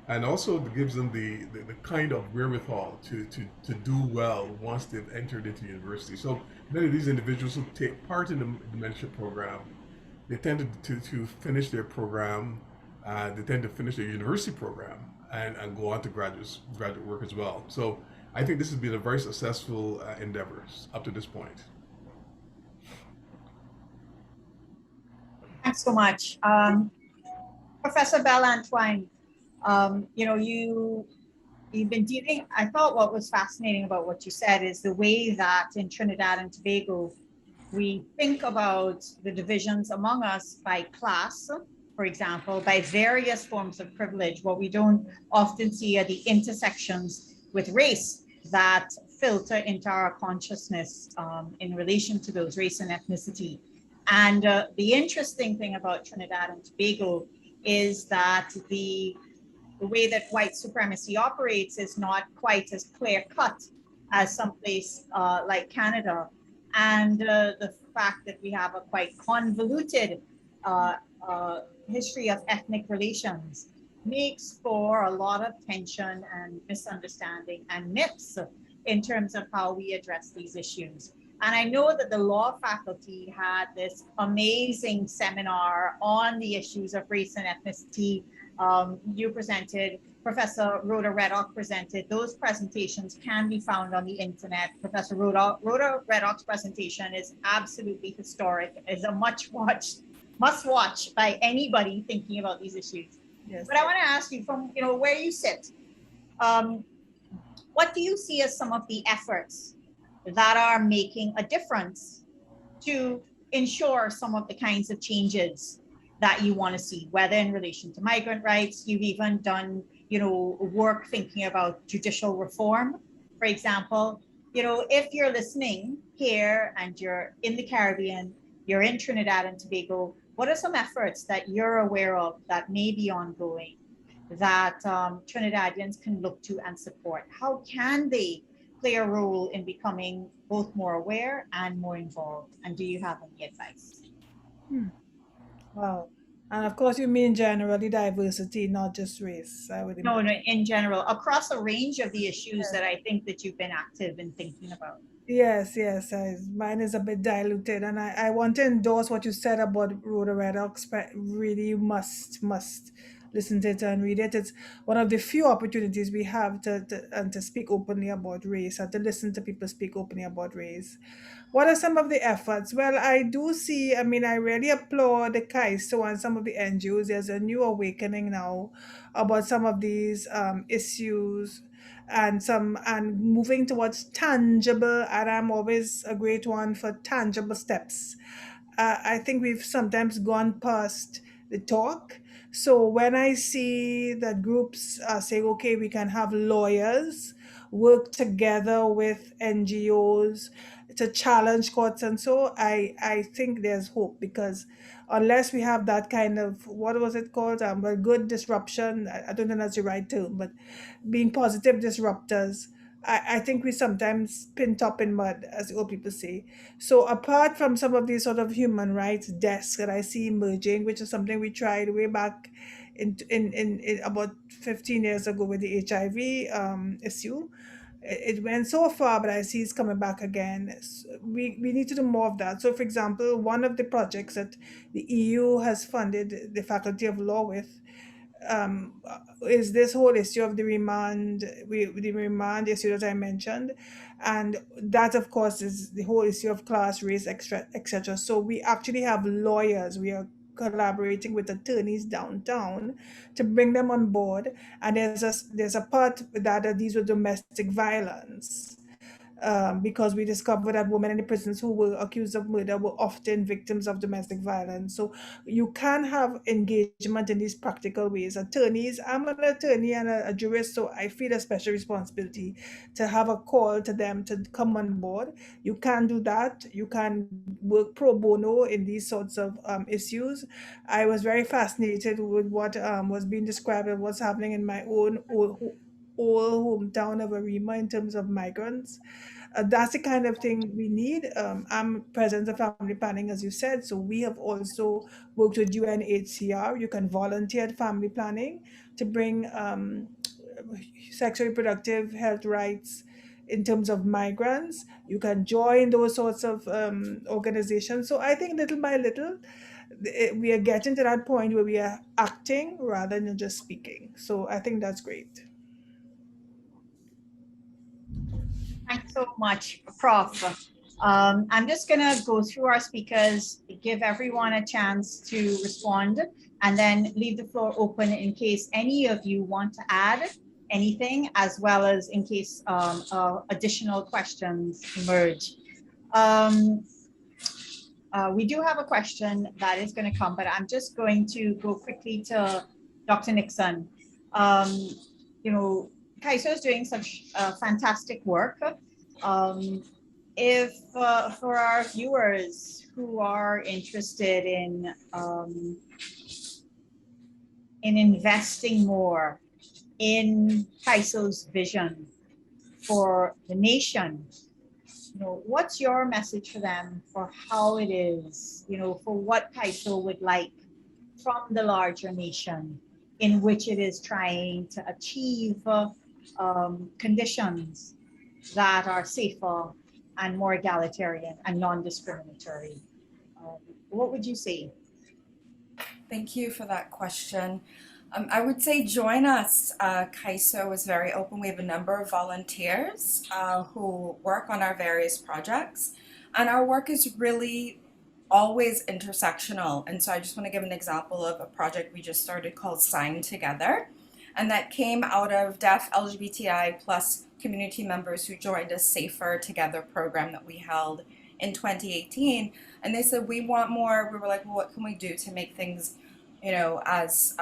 Speaker 3: And also it gives them the kind of wherewithal to do well once they've entered into university. So many of these individuals who take part in the mentorship program, they tend to finish their program, they tend to finish their university program and go on to graduate work as well. So I think this has been a very successful endeavor up to this point.
Speaker 1: Thanks so much. Professor Belle Antoine, you've been dealing, I thought what was fascinating about what you said is the way that in Trinidad and Tobago, we think about the divisions among us by class, for example, by various forms of privilege. What we don't often see are the intersections with race that filter into our consciousness in relation to those race and ethnicity. And the interesting thing about Trinidad and Tobago is that the way that white supremacy operates is not quite as clear cut as someplace like Canada. And the fact that we have a quite convoluted history of ethnic relations makes for a lot of tension and misunderstanding and myths in terms of how we address these issues. And I know that the law faculty had this amazing seminar on the issues of race and ethnicity. You presented, Professor Rhoda Reddock presented. Those presentations can be found on the internet. Professor Rhoda Reddock's presentation is absolutely historic. It's a must watch by anybody thinking about these issues.
Speaker 4: Yes.
Speaker 1: But I want to ask you from where you sit, what do you see as some of the efforts that are making a difference to ensure some of the kinds of changes that you want to see, whether in relation to migrant rights? You've even done, work thinking about judicial reform, for example. If you're listening here and you're in the Caribbean, you're in Trinidad and Tobago, what are some efforts that you're aware of that may be ongoing that Trinidadians can look to and support? How can they play a role in becoming both more aware and more involved? And do you have any advice?
Speaker 4: Wow. And of course, you mean generally diversity, not just race, I would
Speaker 1: No,
Speaker 4: imagine.
Speaker 1: in general, across a range of the issues that I think that you've been active in thinking about.
Speaker 4: Yes, mine is a bit diluted, and I want to endorse what you said about Rhoda Reddox. Really must listen to it and read it. It's one of the few opportunities we have to speak openly about race and to listen to people speak openly about race. What are some of the efforts? Well, I do see, I mean, I really applaud the KAISO and some of the NGOs. There's a new awakening now about some of these issues and moving towards tangible, and I'm always a great one for tangible steps. I think we've sometimes gone past the talk. So when I see that groups are saying, okay, we can have lawyers work together with NGOs to challenge courts, and so I think there's hope, because unless we have that kind of, what was it called, well, good disruption, I don't know if that's the right term, but being positive disruptors, I think we sometimes pin top in mud, as the old people say. So apart from some of these sort of human rights desks that I see emerging, which is something we tried way back in about 15 years ago with the HIV issue, it went so far, but I see it's coming back again. We need to do more of that. So, for example, one of the projects that the EU has funded the Faculty of Law with, is this whole issue of the remand issue that I mentioned, and that of course is the whole issue of class, race, etc. So we actually have lawyers. We are collaborating with attorneys downtown to bring them on board, and there's a part that deals with domestic violence, because we discovered that women in the prisons who were accused of murder were often victims of domestic violence. So you can have engagement in these practical ways. Attorneys, I'm an attorney and a jurist, so I feel a special responsibility to have a call to them to come on board. You can do that. You can work pro bono in these sorts of issues. I was very fascinated with what was being described and what's happening in my own old hometown of Arima in terms of migrants. That's the kind of thing we need. I'm president of family planning, as you said, so we have also worked with UNHCR. You can volunteer at family planning to bring sexual reproductive health rights in terms of migrants. You can join those sorts of organizations. So I think little by little, we are getting to that point where we are acting rather than just speaking. So I think that's great.
Speaker 1: Thanks so much, Prof. I'm just going to go through our speakers, give everyone a chance to respond, and then leave the floor open in case any of you want to add anything, as well as in case additional questions emerge. We do have a question that is going to come, but I'm just going to go quickly to Dr. Nixon. You know, CAISO is doing such fantastic work. If for our viewers who are interested in investing more in CAISO's vision for the nation, you know, what's your message for them for how it is, you know, for what CAISO would like from the larger nation in which it is trying to achieve conditions that are safer and more egalitarian and non-discriminatory? What would you say?
Speaker 5: Thank you for that question. I would say join us. CAISO is very open. We have a number of volunteers who work on our various projects, and our work is really always intersectional. And so I just want to give an example of a project we just started called Sign Together, and that came out of deaf LGBTI plus community members who joined a Safer Together program that we held in 2018. And they said, we want more. We were like, well, what can we do to make things, you know, as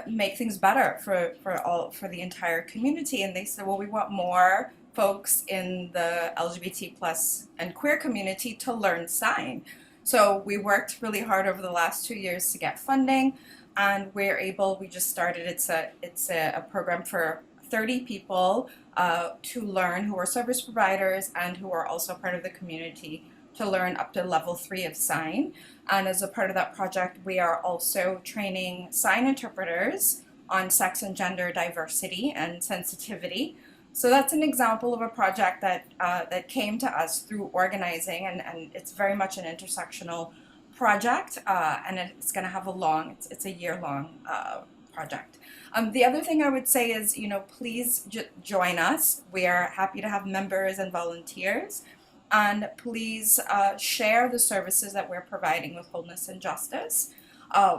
Speaker 5: make things better for the entire community? And they said, well, we want more folks in the LGBT plus and queer community to learn sign. So we worked really hard over the last 2 years to get funding, and we just started, it's a program for 30 people to learn, who are service providers and who are also part of the community, to learn up to level 3 of sign. And as a part of that project, we are also training sign interpreters on sex and gender diversity and sensitivity. So that's an example of a project that came to us through organizing, and it's very much an intersectional project, and it's going to have it's a year-long project. The other thing I would say is, you know, please join us. We are happy to have members and volunteers, and please share the services that we're providing with Wholeness and Justice.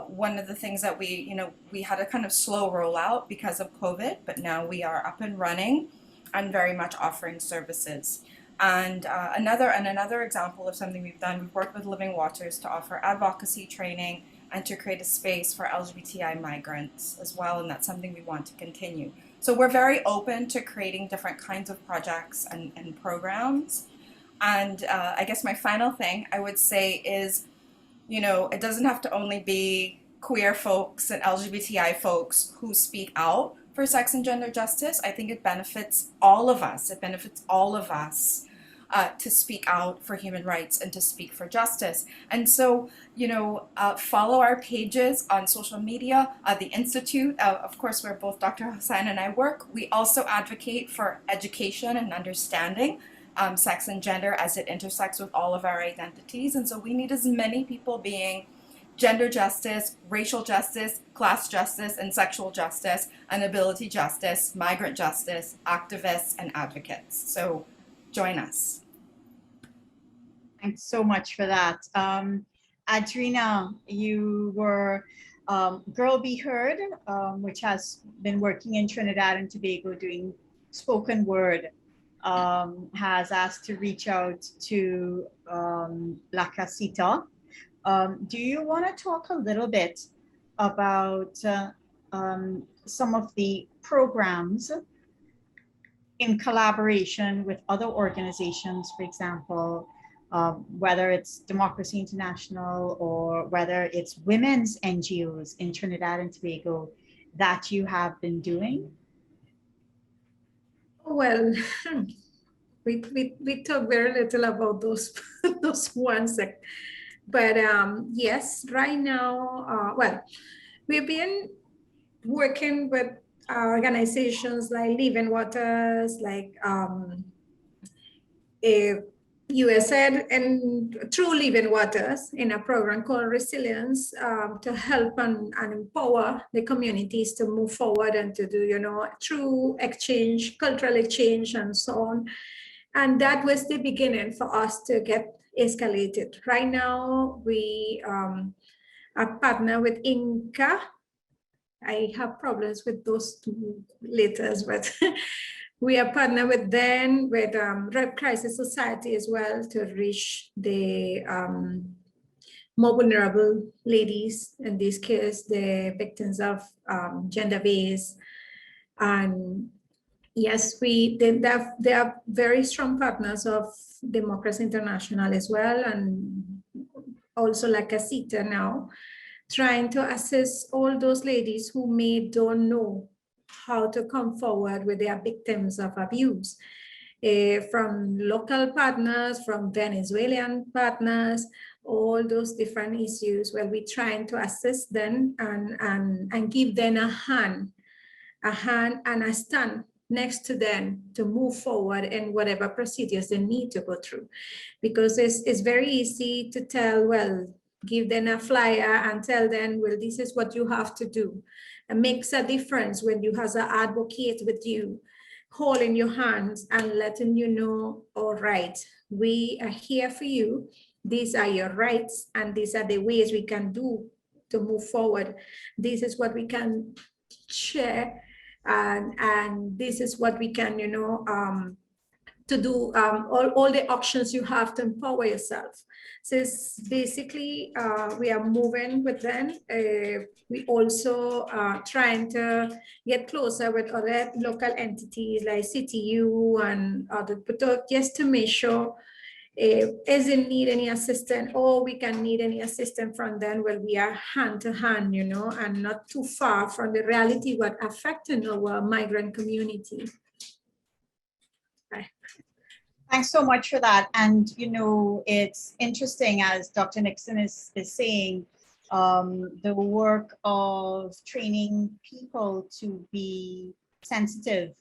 Speaker 5: One of the things that we had a kind of slow rollout because of COVID, but now we are up and running and very much offering services. And another example of something we've done, we've worked with Living Waters to offer advocacy training and to create a space for LGBTI migrants as well, and that's something we want to continue. So we're very open to creating different kinds of projects and programs. And I guess my final thing I would say is, you know, it doesn't have to only be queer folks and LGBTI folks who speak out for sex and gender justice. I think it benefits all of us. It benefits all of us to speak out for human rights and to speak for justice. And so, you know, follow our pages on social media. The Institute, of course, where both Dr. Hossain and I work, we also advocate for education and understanding sex and gender as it intersects with all of our identities. And so we need as many people being gender justice, racial justice, class justice, and sexual justice, and ability justice, migrant justice, activists, and advocates. So join us.
Speaker 1: Thanks so much for that. Adrina, you were Girl Be Heard, which has been working in Trinidad and Tobago doing spoken word, has asked to reach out to La Casita. Do you want to talk a little bit about some of the programs in collaboration with other organizations, for example, whether it's Democracy International or whether it's women's NGOs in Trinidad and Tobago that you have been doing?
Speaker 6: Well, we talk very little about those those ones, but yes, right now, well, we've been working with organizations like Living Waters, like USAID, and through Living Waters in a program called Resilience, to help and empower the communities to move forward and to do, you know, true exchange, cultural exchange, and so on. And that was the beginning for us to get escalated. Right now, we are partner with INCA. I have problems with those two letters, but we are partnered with them, with Red Crisis Society as well, to reach the more vulnerable ladies, in this case, the victims of gender-based. And yes, they are very strong partners of Democracy International as well, and also La Casita now, trying to assist all those ladies who don't know how to come forward with their victims of abuse. From local partners, from Venezuelan partners, all those different issues where we're trying to assist them and give them a hand and a stand next to them to move forward in whatever procedures they need to go through. Because it's very easy to tell, well, give them a flyer and tell them, well, this is what you have to do. It makes a difference when you have an advocate with you, holding your hands and letting you know, all right, we are here for you. These are your rights, and these are the ways we can do to move forward. This is what we can share, and this is what we can, you know, to do, all the options you have to empower yourself. So it's basically, we are moving with them. We also are trying to get closer with other local entities like CTU and other, just to make sure isn't need any assistance, or we can need any assistance from them, well, we are hand to hand, you know, and not too far from the reality what affecting our migrant community.
Speaker 1: Thanks so much for that. And, you know, it's interesting, as Dr. Nixon is saying, the work of training people to be sensitive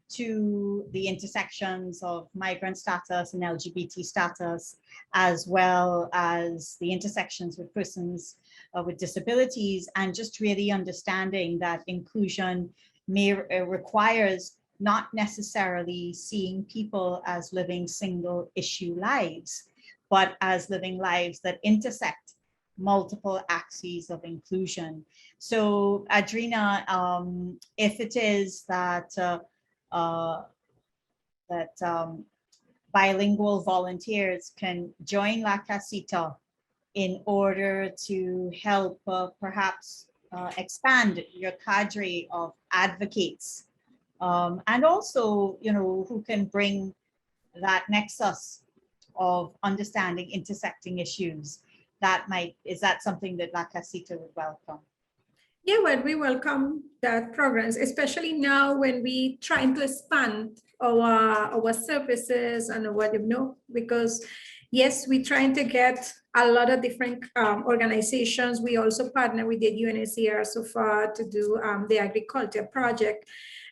Speaker 1: to the intersections of migrant status and LGBT status, as well as the intersections with persons with disabilities, and just really understanding that inclusion requires not necessarily seeing people as living single issue lives, but as living lives that intersect multiple axes of inclusion. So Adrina, if it is that bilingual volunteers can join La Casita in order to help perhaps expand your cadre of advocates, and also, you know, who can bring that nexus of understanding intersecting issues, is that something that La Casita would welcome?
Speaker 6: Yeah, well, we welcome that programs, especially now when we trying to expand our services and what, you know, because yes, we're trying to get a lot of different organizations. We also partner with the UNHCR so far to do the agriculture project,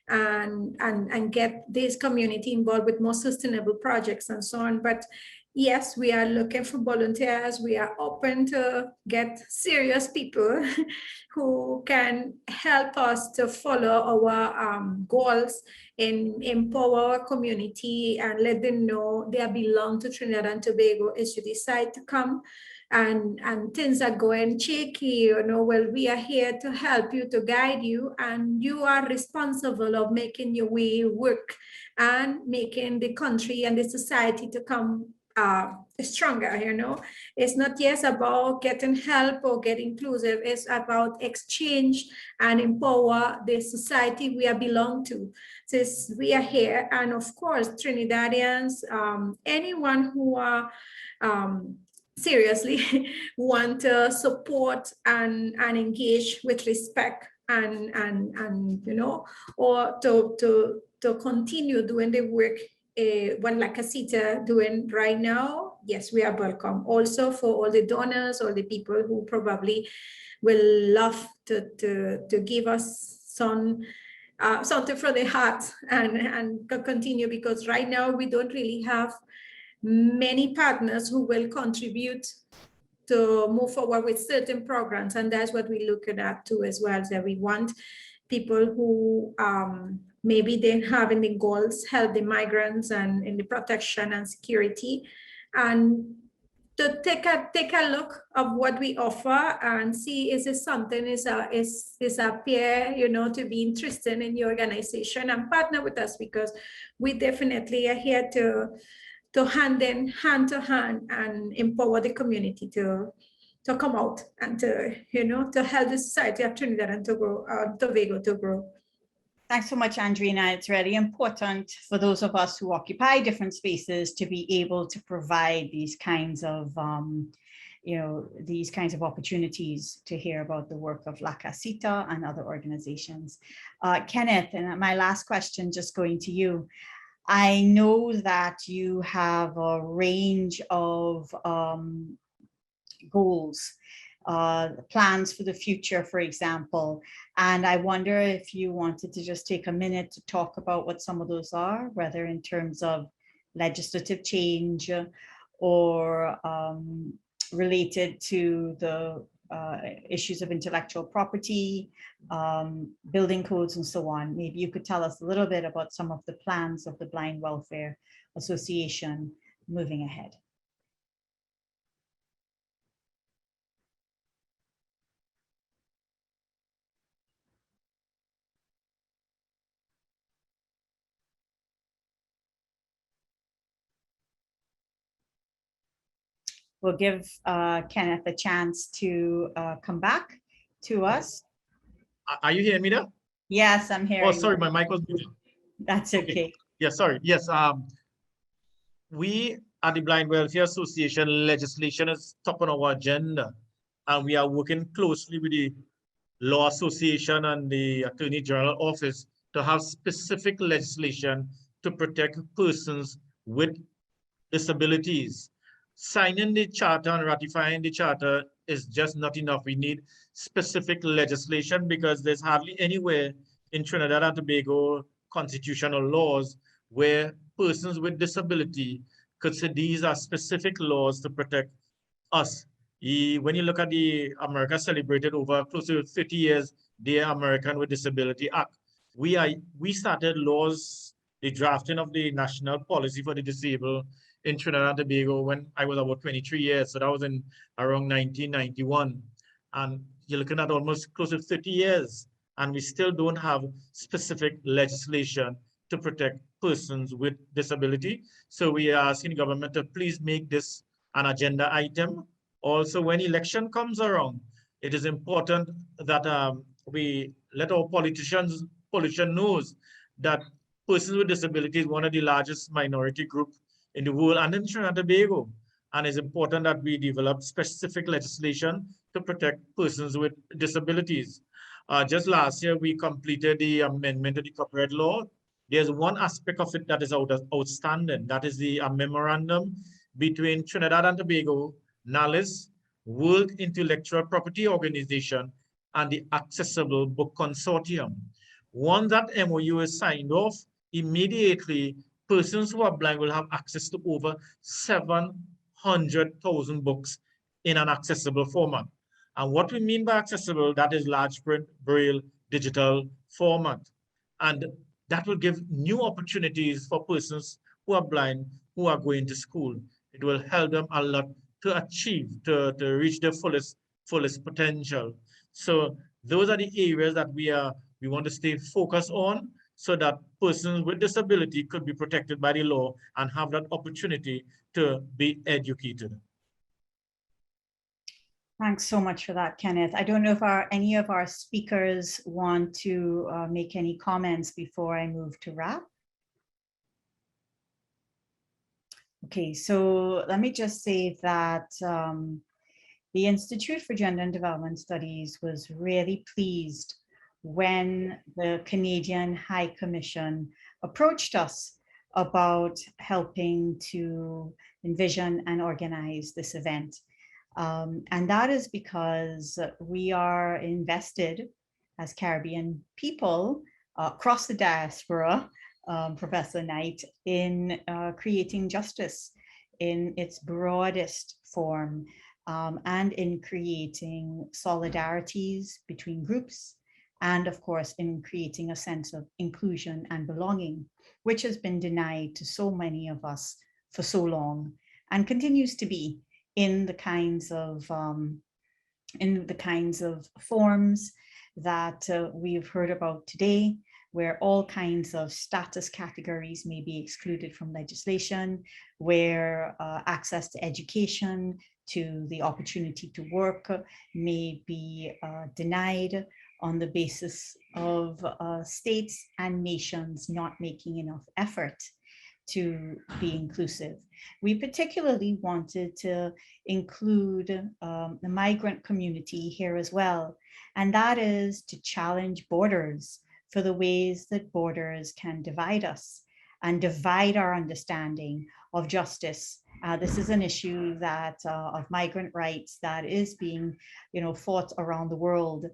Speaker 6: and get this community involved with more sustainable projects and so on. But yes, we are looking for volunteers. We are open to get serious people who can help us to follow our goals and empower our community and let them know they belong to Trinidad and Tobago if you decide to come and things are going shaky, well, we are here to help you, to guide you, and you are responsible of making your way work and making the country and the society to come stronger. It's not just about getting help or getting inclusive, it's about exchange and empower the society we belong to. Since we are here, and of course Trinidadians, anyone who are seriously want to support and engage with respect and or to continue doing the work what La Casita doing right now, yes, we are welcome. Also for all the donors, all the people who probably will love to give us something from the heart and continue, because right now we don't really have many partners who will contribute to move forward with certain programs, and that's what we're looking at too as well. So we want people who maybe they have any goals, help the migrants and in the protection and security, and to take a look of what we offer and see is it something is a peer, to be interested in your organization and partner with us, because we definitely are here to hand to hand and empower the community to come out and to help the society of Trinidad and Tobago to grow.
Speaker 1: Thanks so much, Andrina. It's really important for those of us who occupy different spaces to be able to provide these kinds of opportunities to hear about the work of La Casita and other organizations. Kenneth, and my last question, just going to you. I know that you have a range of goals, plans for the future, for example, and I wonder if you wanted to just take a minute to talk about what some of those are, whether in terms of legislative change or related to the issues of intellectual property, building codes, and so on. Maybe you could tell us a little bit about some of the plans of the Blind Welfare Association moving ahead. We'll give Kenneth a chance to come back to us.
Speaker 7: Are you hearing me now?
Speaker 1: Yes, I'm hearing.
Speaker 7: Oh, sorry, my mic was muted.
Speaker 1: That's okay.
Speaker 7: Yeah, sorry. Yes, we at the Blind Welfare Association, legislation is top on our agenda, and we are working closely with the Law Association and the Attorney General Office to have specific legislation to protect persons with disabilities. Signing the charter and ratifying the charter is just not enough. We need specific legislation, because there's hardly anywhere in Trinidad and Tobago constitutional laws where persons with disability could say these are specific laws to protect us. When you look at America celebrated over close to 50 years, the American with Disability Act. We started laws, the drafting of the national policy for the disabled in Trinidad and Tobago when I was about 23 years. So that was in around 1991. And you're looking at almost close to 30 years, and we still don't have specific legislation to protect persons with disability. So we are asking the government to please make this an agenda item. Also, when election comes around, it is important that we let our politicians knows that persons with disability is one of the largest minority groups in the world and in Trinidad and Tobago. And it's important that we develop specific legislation to protect persons with disabilities. Just last year, we completed the amendment to the copyright law. There's one aspect of it that is outstanding. That is the memorandum between Trinidad and Tobago, NALIS, World Intellectual Property Organization, and the Accessible Book Consortium. Once that MOU is signed off, immediately persons who are blind will have access to over 700,000 books in an accessible format. And what we mean by accessible, that is large print, braille, digital format. And that will give new opportunities for persons who are blind, who are going to school. It will help them a lot to achieve, to reach their fullest potential. So those are the areas that we want to stay focused on, so that persons with disability could be protected by the law and have that opportunity to be educated.
Speaker 1: Thanks so much for that, Kenneth. I don't know if any of our speakers want to make any comments before I move to wrap. Okay, so let me just say that the Institute for Gender and Development Studies was really pleased when the Canadian High Commission approached us about helping to envision and organize this event. And that is because we are invested as Caribbean people across the diaspora, Professor Knight, in creating justice in its broadest form, and in creating solidarities between groups, and of course in creating a sense of inclusion and belonging, which has been denied to so many of us for so long and continues to be in the kinds of forms that we've heard about today, where all kinds of status categories may be excluded from legislation, where access to education, to the opportunity to work may be denied on the basis of states and nations not making enough effort to be inclusive. We particularly wanted to include the migrant community here as well, and that is to challenge borders for the ways that borders can divide us and divide our understanding of justice. This is an issue that of migrant rights that is being, fought around the world.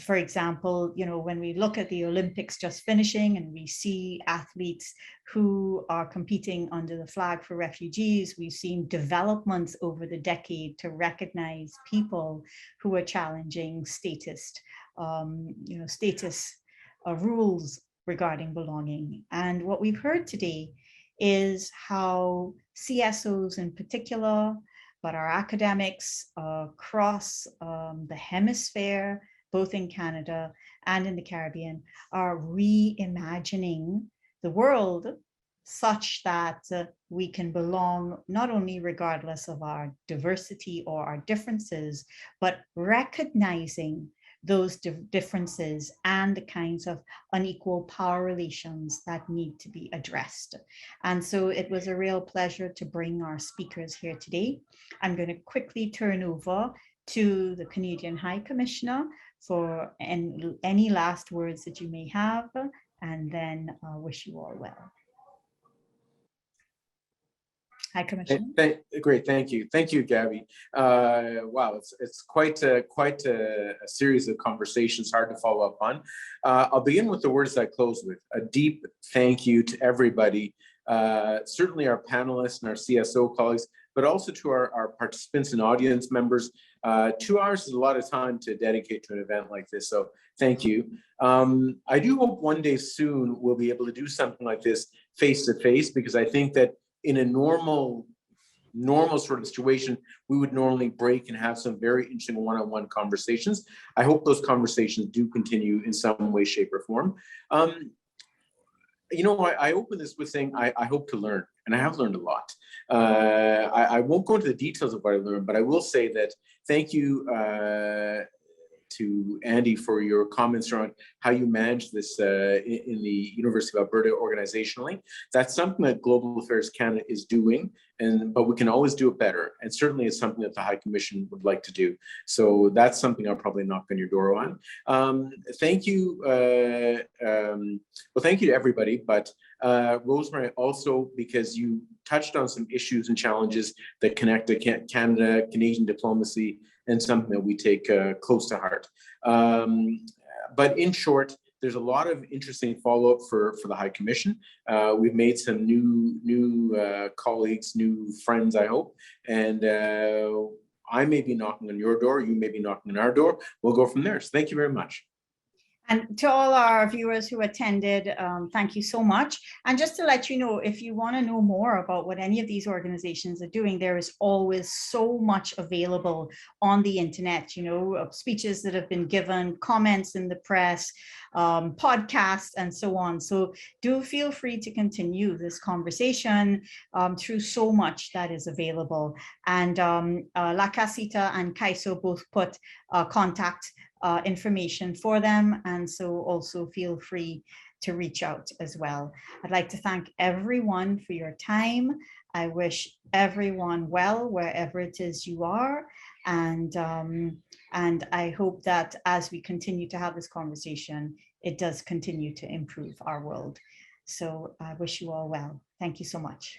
Speaker 1: For example, when we look at the Olympics just finishing and we see athletes who are competing under the flag for refugees, we've seen developments over the decade to recognize people who are challenging statist rules regarding belonging. And what we've heard today is how CSOs in particular, but our academics across the hemisphere, both in Canada and in the Caribbean, are reimagining the world such that we can belong not only regardless of our diversity or our differences, but recognizing those differences and the kinds of unequal power relations that need to be addressed. And so it was a real pleasure to bring our speakers here today. I'm going to quickly turn over to the Canadian High Commissioner for any last words that you may have, and then wish you all well. High Commissioner.
Speaker 2: Great, thank you, Gabby. Wow, it's quite a series of conversations, hard to follow up on. I'll begin with the words I close with. A deep thank you to everybody, certainly our panelists and our CSO colleagues, but also to our participants and audience members. 2 hours is a lot of time to dedicate to an event like this, so thank you. I do hope one day soon we'll be able to do something like this face to face, because I think that in a normal sort of situation, we would normally break and have some very interesting one-on-one conversations. I hope those conversations do continue in some way, shape, or form. I open this with saying I hope to learn, and I have learned a lot. I won't go into the details of what I learned, but I will say that thank you to Andy for your comments around how you manage this in the University of Alberta organizationally. That's something that Global Affairs Canada is doing, but we can always do it better. And certainly it's something that the High Commission would like to do. So that's something I'll probably knock on your door on. Thank you. Well, thank you to everybody, but Rosemary, also because you touched on some issues and challenges that connect to Canada, Canadian diplomacy, and something that we take close to heart. But in short, there's a lot of interesting follow-up for the High Commission. We've made some new colleagues, new friends, I hope, and I may be knocking on your door, you may be knocking on our door. We'll go from there. So thank you very much.
Speaker 1: And to all our viewers who attended, thank you so much. And just to let you know, if you want to know more about what any of these organizations are doing, there is always so much available on the internet, you know, speeches that have been given, comments in the press, podcasts, and so on. So do feel free to continue this conversation through so much that is available. And La Casita and Kaiso both put contact information for them, and so also feel free to reach out as well. I'd like to thank everyone for your time. I wish everyone well wherever it is you are, and I hope that as we continue to have this conversation, it does continue to improve our world. So I wish you all well. Thank you so much.